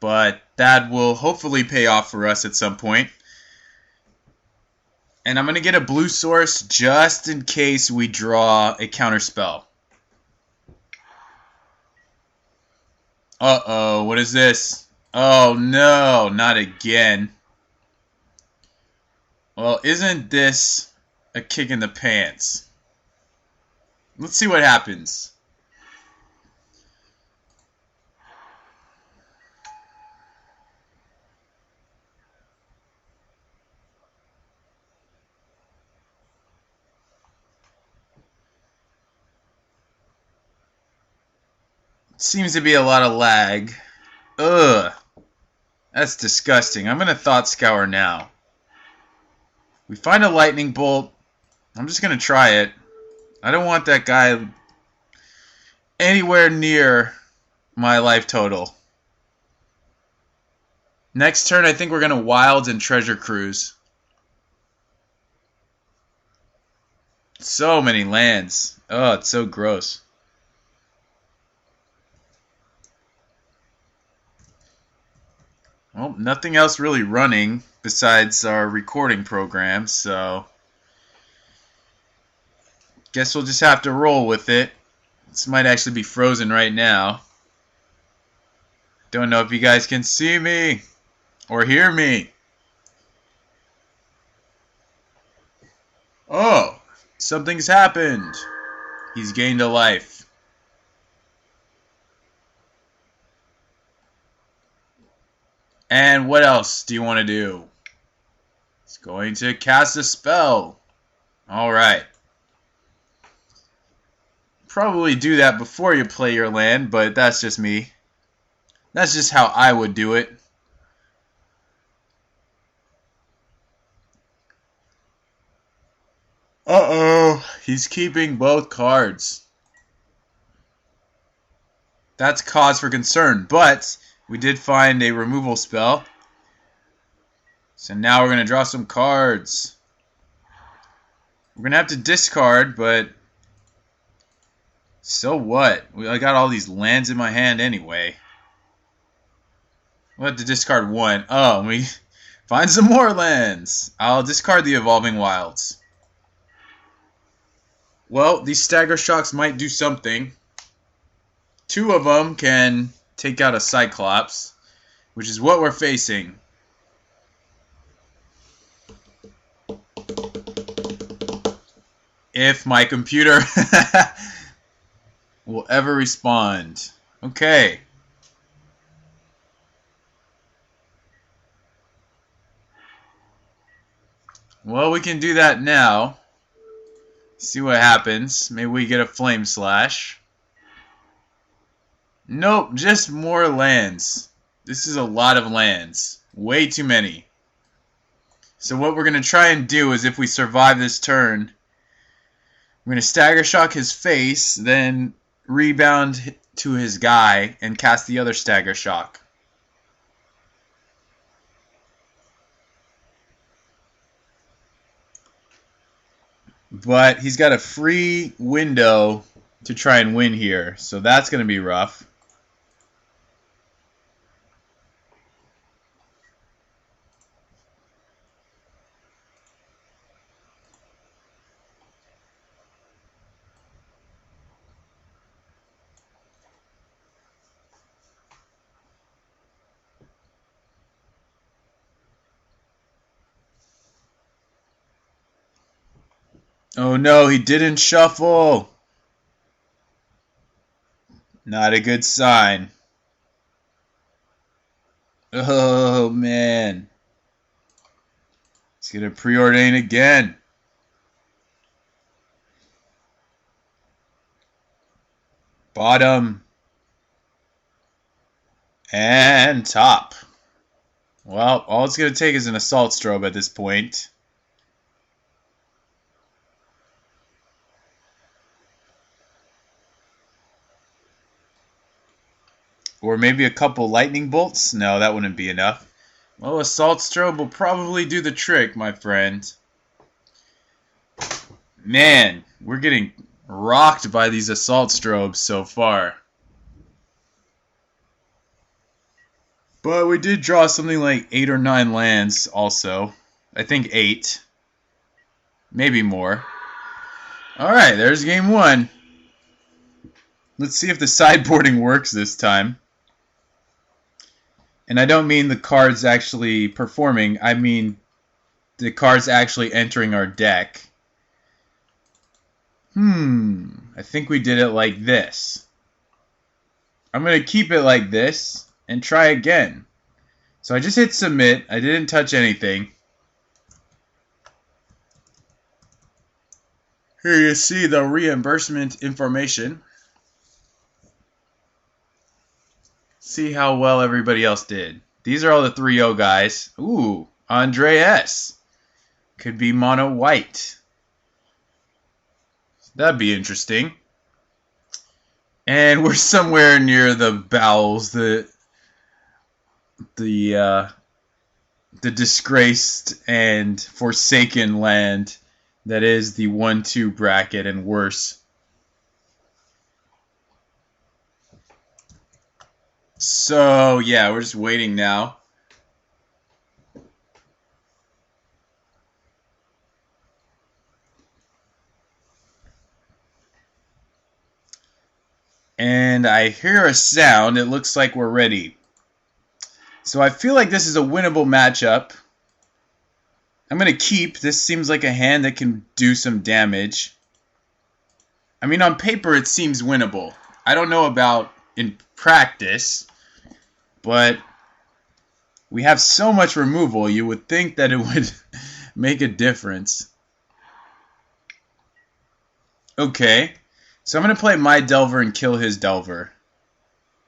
But that will hopefully pay off for us at some point. And I'm going to get a blue source just in case we draw a counterspell. Uh-oh, what is this? Oh no, not again. Well, isn't this a kick in the pants? Let's see what happens. Seems to be a lot of lag. Ugh. That's disgusting. I'm going to Thought Scour now. We find a lightning bolt. I'm just going to try it. I don't want that guy anywhere near my life total. Next turn, I think we're going to Wilds and Treasure Cruise. So many lands. Oh, it's so gross. Well, nothing else really running besides our recording program, so guess we'll just have to roll with it. This might actually be frozen right now. Don't know if you guys can see me or hear me. Oh, something's happened. He's gained a life. And what else do you want to do? He's going to cast a spell. Alright. Probably do that before you play your land, but that's just me. That's just how I would do it. Uh-oh. He's keeping both cards. That's cause for concern, but we did find a removal spell. So now we're going to draw some cards. We're going to have to discard, but so what? I got all these lands in my hand anyway. We'll have to discard one. Oh, we find some more lands. I'll discard the Evolving Wilds. Well, these Stagger Shocks might do something. Two of them can take out a Cyclops, which is what we're facing. If my computer will ever respond. Okay. Well, we can do that now. See what happens. Maybe we get a Flame Slash. Nope, just more lands. This is a lot of lands. Way too many. So what we're going to try and do is if we survive this turn, we're going to Stagger Shock his face, then rebound to his guy and cast the other Stagger Shock. But he's got a free window to try and win here, so that's going to be rough. Oh no, he didn't shuffle. Not a good sign. Oh man. He's going to preordain again. Bottom. And top. Well, all it's going to take is an Assault Strobe at this point. Or maybe a couple lightning bolts? No, that wouldn't be enough. Well, Assault Strobe will probably do the trick, my friend. Man, we're getting rocked by these Assault Strobes so far. But we did draw something like 8 or 9 lands also. I think 8. Maybe more. Alright, there's game 1. Let's see if the sideboarding works this time. And I don't mean the cards actually performing, I mean the cards actually entering our deck. I think we did it like this. I'm going to keep it like this and try again. So I just hit submit. I didn't touch anything. Here you see the reimbursement information. See how well everybody else did. These are all the 3-0 guys. Ooh, Andre S. Could be mono white. That'd be interesting. And we're somewhere near the bowels, the disgraced and forsaken land that is the 1-2 bracket and worse. So, yeah, we're just waiting now. And I hear a sound. It looks like we're ready. So I feel like this is a winnable matchup. I'm going to keep. This seems like a hand that can do some damage. I mean, on paper, it seems winnable. I don't know about in practice, but we have so much removal, you would think that it would make a difference. Okay, so I'm going to play my Delver and kill his Delver.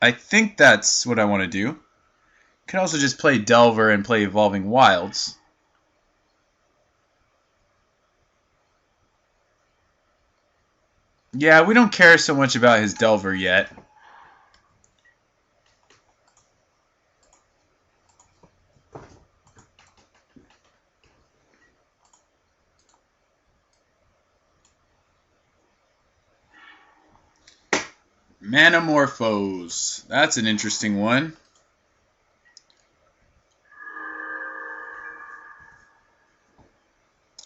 I think that's what I want to do. Can also just play Delver and play Evolving Wilds. Yeah, we don't care so much about his Delver yet. Manamorphose. That's an interesting one.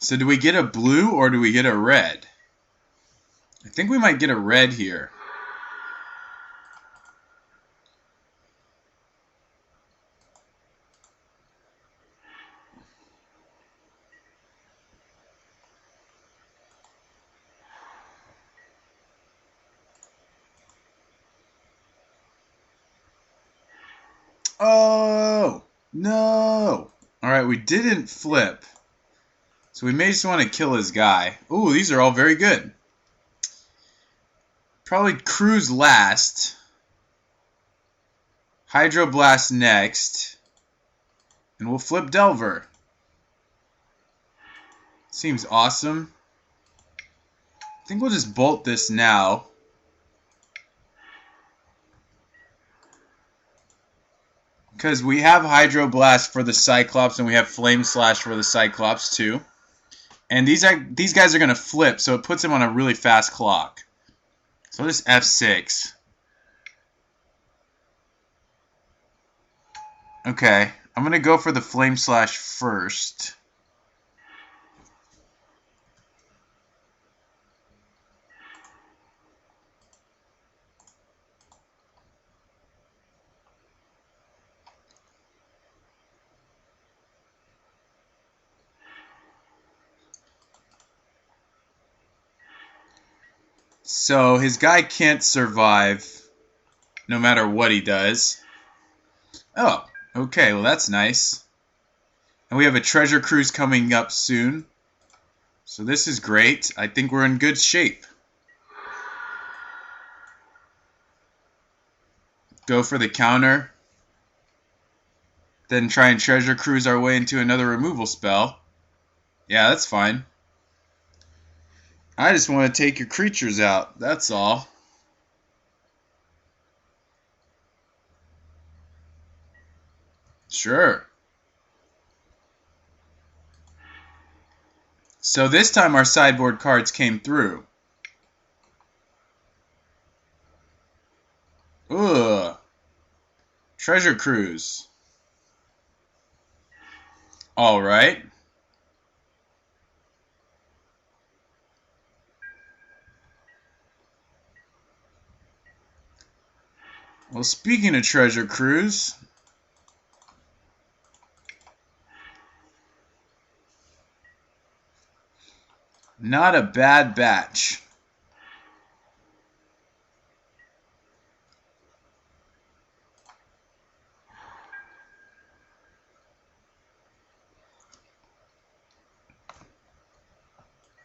So do we get a blue or do we get a red? I think we might get a red here. Oh, no. Alright, we didn't flip. So we may just want to kill his guy. Ooh, these are all very good. Probably Cruise last. Hydroblast next. And we'll flip Delver. Seems awesome. I think we'll just bolt this now. Because we have Hydroblast for the Cyclops and we have Flame Slash for the Cyclops too. And these guys are going to flip, so it puts him on a really fast clock. So I'll just F6. Okay, I'm going to go for the Flame Slash first. So his guy can't survive no matter what he does. Oh, okay, well that's nice. And we have a treasure cruise coming up soon. So this is great. I think we're in good shape. Go for the counter. Then try and treasure cruise our way into another removal spell. Yeah, that's fine. I just want to take your creatures out, that's all. Sure. So this time our sideboard cards came through. Ugh. Treasure Cruise. Alright. Well, speaking of Treasure Cruise, Not a bad batch.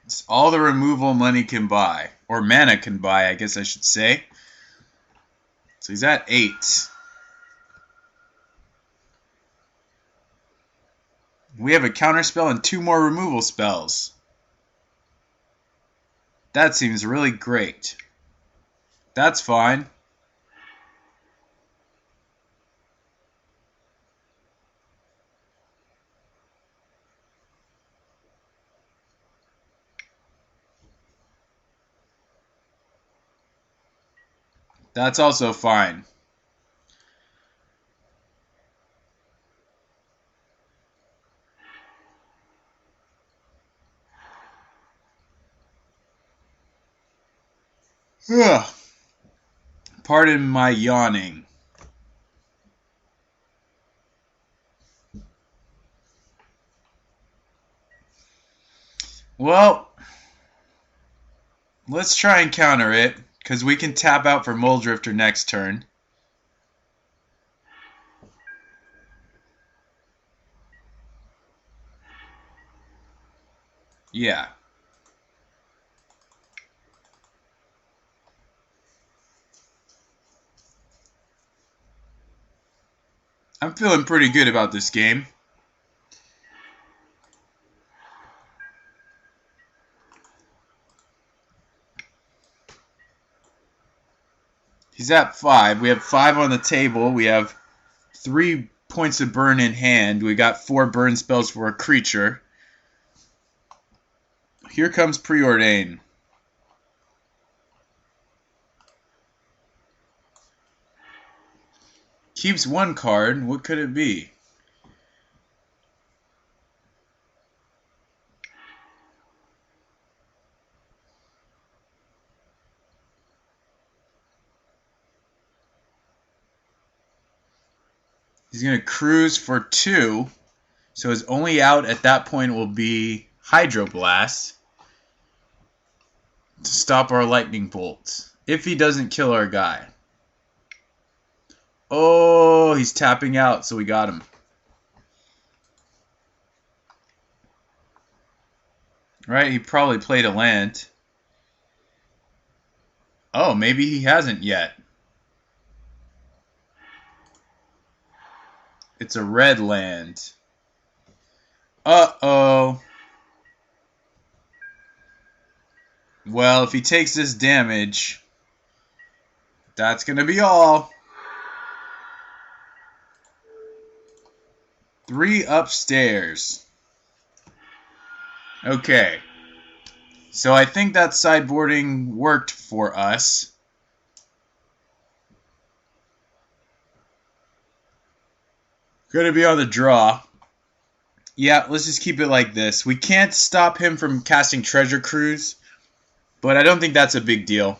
It's all the removal money can buy. Or mana can buy, I guess I should say. So he's at 8. We have a counterspell and 2 more removal spells. That seems really great. That's fine. That's also fine. Ugh. Pardon my yawning. Well, let's try and counter it, because we can tap out for Muldrifter next turn. Yeah. I'm feeling pretty good about this game. He's at 5. We have 5 on the table. We have 3 points of burn in hand. We got 4 burn spells for a creature. Here comes Preordain. Keeps 1 card. What could it be? He's going to cruise for 2. So his only out at that point will be Hydroblast to stop our lightning bolts. If he doesn't kill our guy. Oh, he's tapping out, so we got him. Right, he probably played a land. Oh, maybe he hasn't yet. It's a red land. Uh-oh. Well, if he takes this damage, that's going to be all. 3 upstairs. Okay. So I think that sideboarding worked for us. Gonna be on the draw. Yeah, let's just keep it like this. We can't stop him from casting Treasure Cruise, but I don't think that's a big deal.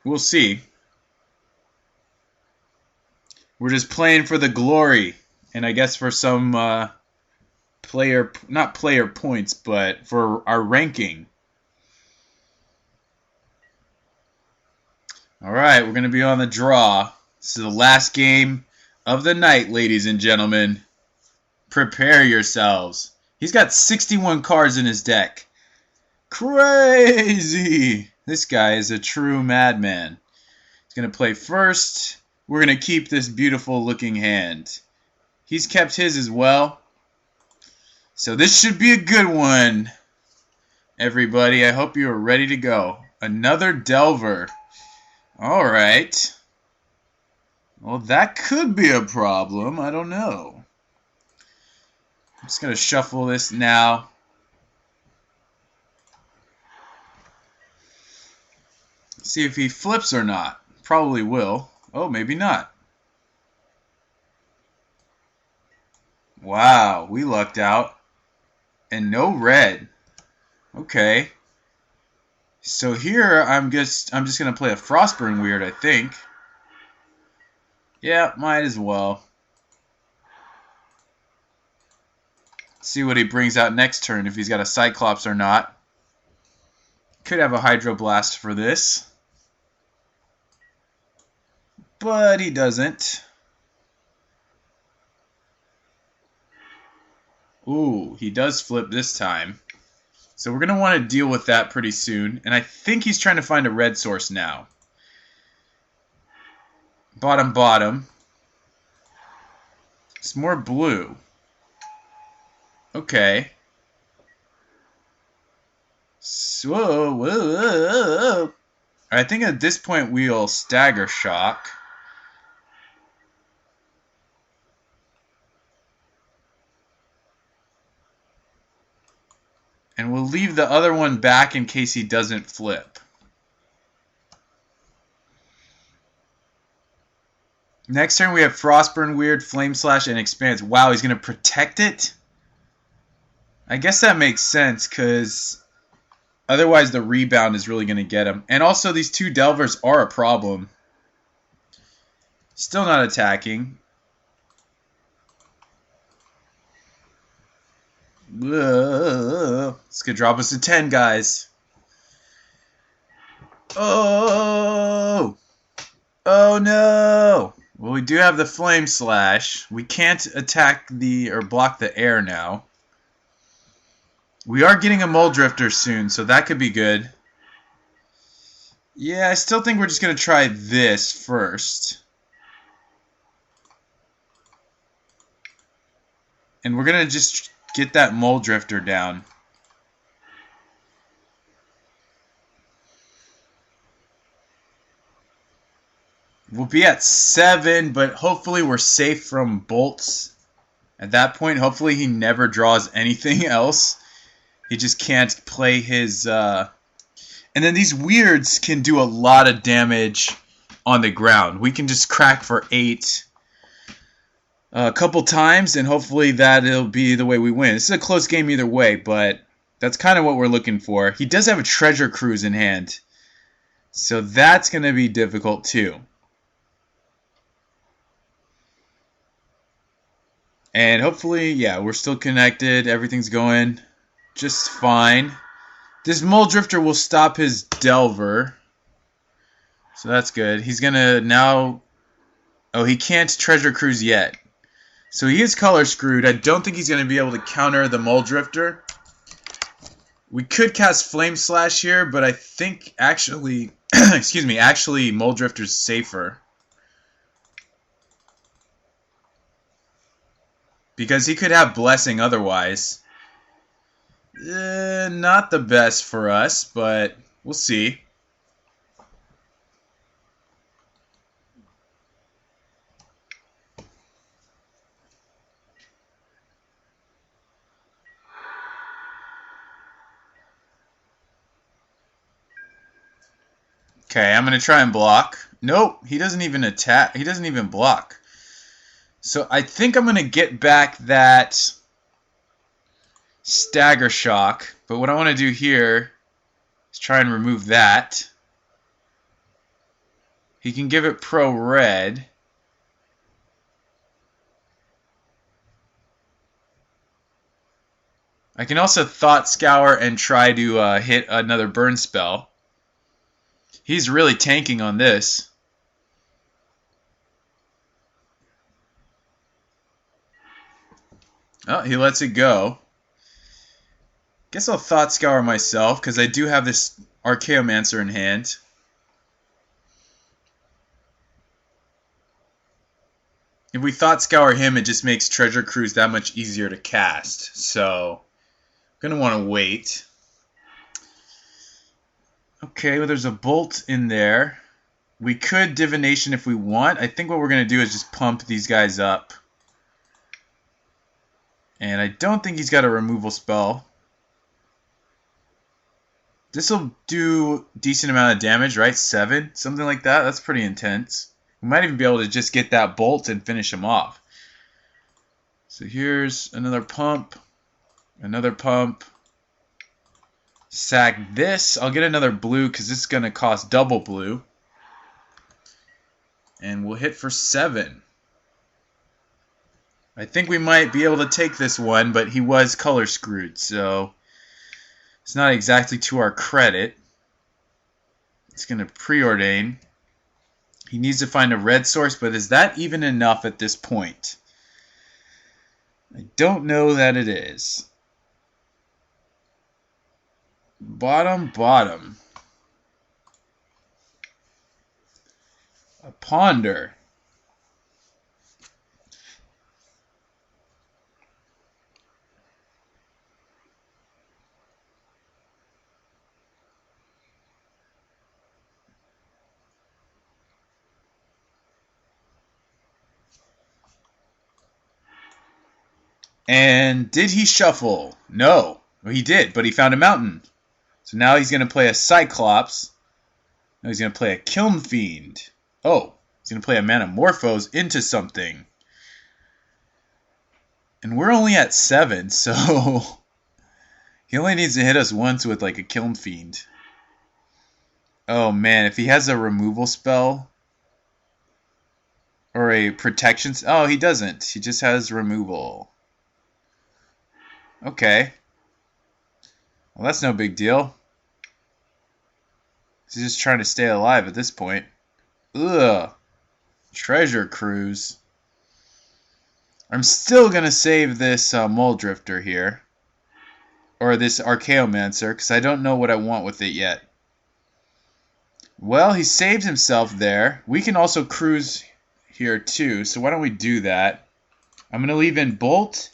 We'll see. We're just playing for the glory, and I guess for some not player points, but for our ranking. Alright, we're going to be on the draw. This is the last game of the night, ladies and gentlemen. Prepare yourselves. He's got 61 cards in his deck. Crazy! This guy is a true madman. He's going to play first. We're going to keep this beautiful looking hand. He's kept his as well. So this should be a good one, everybody. I hope you are ready to go. Another Delver. Alright. Well, that could be a problem. I don't know. I'm just going to shuffle this now. See if he flips or not. Probably will. Oh, maybe not. Wow, we lucked out. And no red. Okay. So here I'm just gonna play a Frostburn Weird, I think. Yeah, might as well. See what he brings out next turn, if he's got a Cyclops or not. Could have a Hydroblast for this. But he doesn't. Ooh, he does flip this time. So we're going to want to deal with that pretty soon. And I think he's trying to find a red source now. Bottom. It's more blue. Okay. So, whoa. I think at this point we'll Stagger Shock. And we'll leave the other one back in case he doesn't flip. Next turn we have Frostburn, Weird, Flame Slash, and Expanse. Wow, he's going to protect it? I guess that makes sense, because otherwise the rebound is really going to get him. And also these two Delvers are a problem. Still not attacking. It's going to drop us to 10, guys. Oh! Oh no! Well, we do have the Flame Slash. We can't attack or block the air now. We are getting a Mole Drifter soon, so that could be good. Yeah, I still think we're just going to try this first. And we're going to just get that Mole Drifter down. We'll be at 7, but hopefully we're safe from bolts. At that point, hopefully he never draws anything else. He just can't play his... And then these weirds can do a lot of damage on the ground. We can just crack for 8 a couple times, and hopefully that'll be the way we win. This is a close game either way, but that's kind of what we're looking for. He does have a Treasure Cruise in hand, so that's going to be difficult too. And hopefully, yeah, we're still connected. Everything's going just fine. This Mole Drifter will stop his Delver. So that's good. He's going to now... Oh, he can't Treasure Cruise yet. So he is color screwed. I don't think he's going to be able to counter the Mole Drifter. We could cast Flame Slash here, but I think actually... excuse me, actually Mole Drifter's safer. Because he could have Blessing otherwise. Not the best for us, but we'll see. Okay, I'm going to try and block. Nope, he doesn't even attack. He doesn't even block. So I think I'm going to get back that Stagger Shock. But what I want to do here is try and remove that. He can give it Pro Red. I can also Thought Scour and try to hit another burn spell. He's really tanking on this. Oh, he lets it go. Guess I'll Thought Scour myself, because I do have this Archaeomancer in hand. If we Thought Scour him, it just makes Treasure Cruise that much easier to cast. So, I'm going to want to wait. Okay, well there's a Bolt in there. We could Divination if we want. I think what we're going to do is just pump these guys up. And I don't think he's got a removal spell. This will do a decent amount of damage, right? 7? Something like that. That's pretty intense. We might even be able to just get that Bolt and finish him off. So here's another pump. Another pump. Sack this. I'll get another blue because this is going to cost double blue. And we'll hit for 7. I think we might be able to take this one, but he was color screwed, so it's not exactly to our credit. It's going to preordain. He needs to find a red source, but is that even enough at this point? I don't know that it is. Bottom. A ponder. And did he shuffle? No. Well, he did, but he found a mountain. So now he's going to play a Cyclops. Now he's going to play a Kiln Fiend. Oh, he's going to play a Manamorphose into something. And we're only at 7, so he only needs to hit us once with like a Kiln Fiend. Oh man, if he has a removal spell or a protection... Oh, he doesn't. He just has removal. Okay. Well, that's no big deal. He's just trying to stay alive at this point. Ugh. Treasure Cruise. I'm still going to save this Muldrifter here. Or this Archaeomancer, because I don't know what I want with it yet. Well, he saved himself there. We can also cruise here too, so why don't we do that? I'm going to leave in Bolt,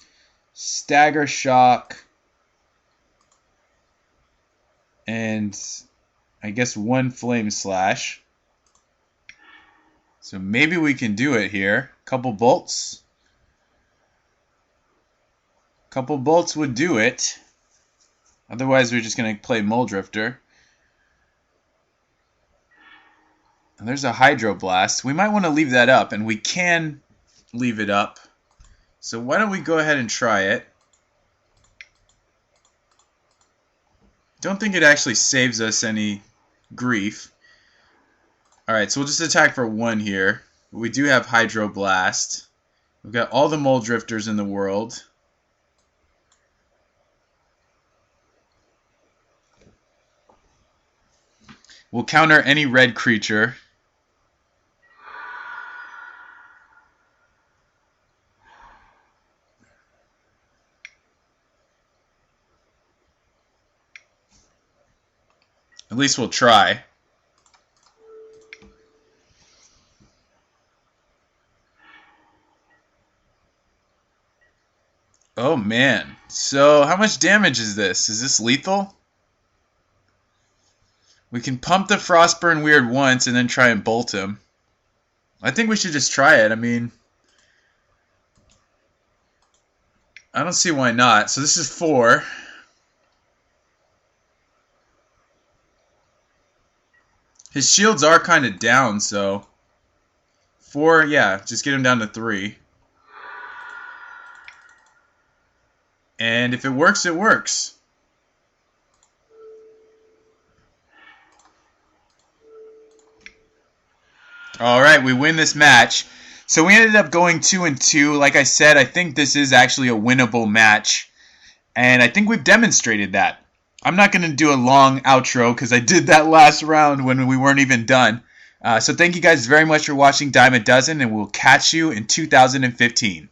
Stagger Shock, and I guess one Flame Slash. So maybe we can do it here. Couple bolts. Couple bolts would do it. Otherwise, we're just going to play Muldrifter. And there's a Hydroblast. We might want to leave that up, and we can leave it up. So why don't we go ahead and try it. Don't think it actually saves us any grief. Alright, so we'll just attack for 1 here. We do have Hydroblast. We've got all the Muldrifters in the world. We'll counter any red creature. At least we'll try. Oh man. So how much damage is this? Is this lethal? We can pump the Frostburn Weird once and then try and bolt him. I think we should just try it. I mean, I don't see why not. So this is 4. His shields are kind of down, so 4, yeah, just get him down to 3. And if it works, it works. Alright, we win this match. So we ended up going 2-2. Like I said, I think this is actually a winnable match. And I think we've demonstrated that. I'm not going to do a long outro because I did that last round when we weren't even done. So thank you guys very much for watching Dime a Dozen, and we'll catch you in 2015.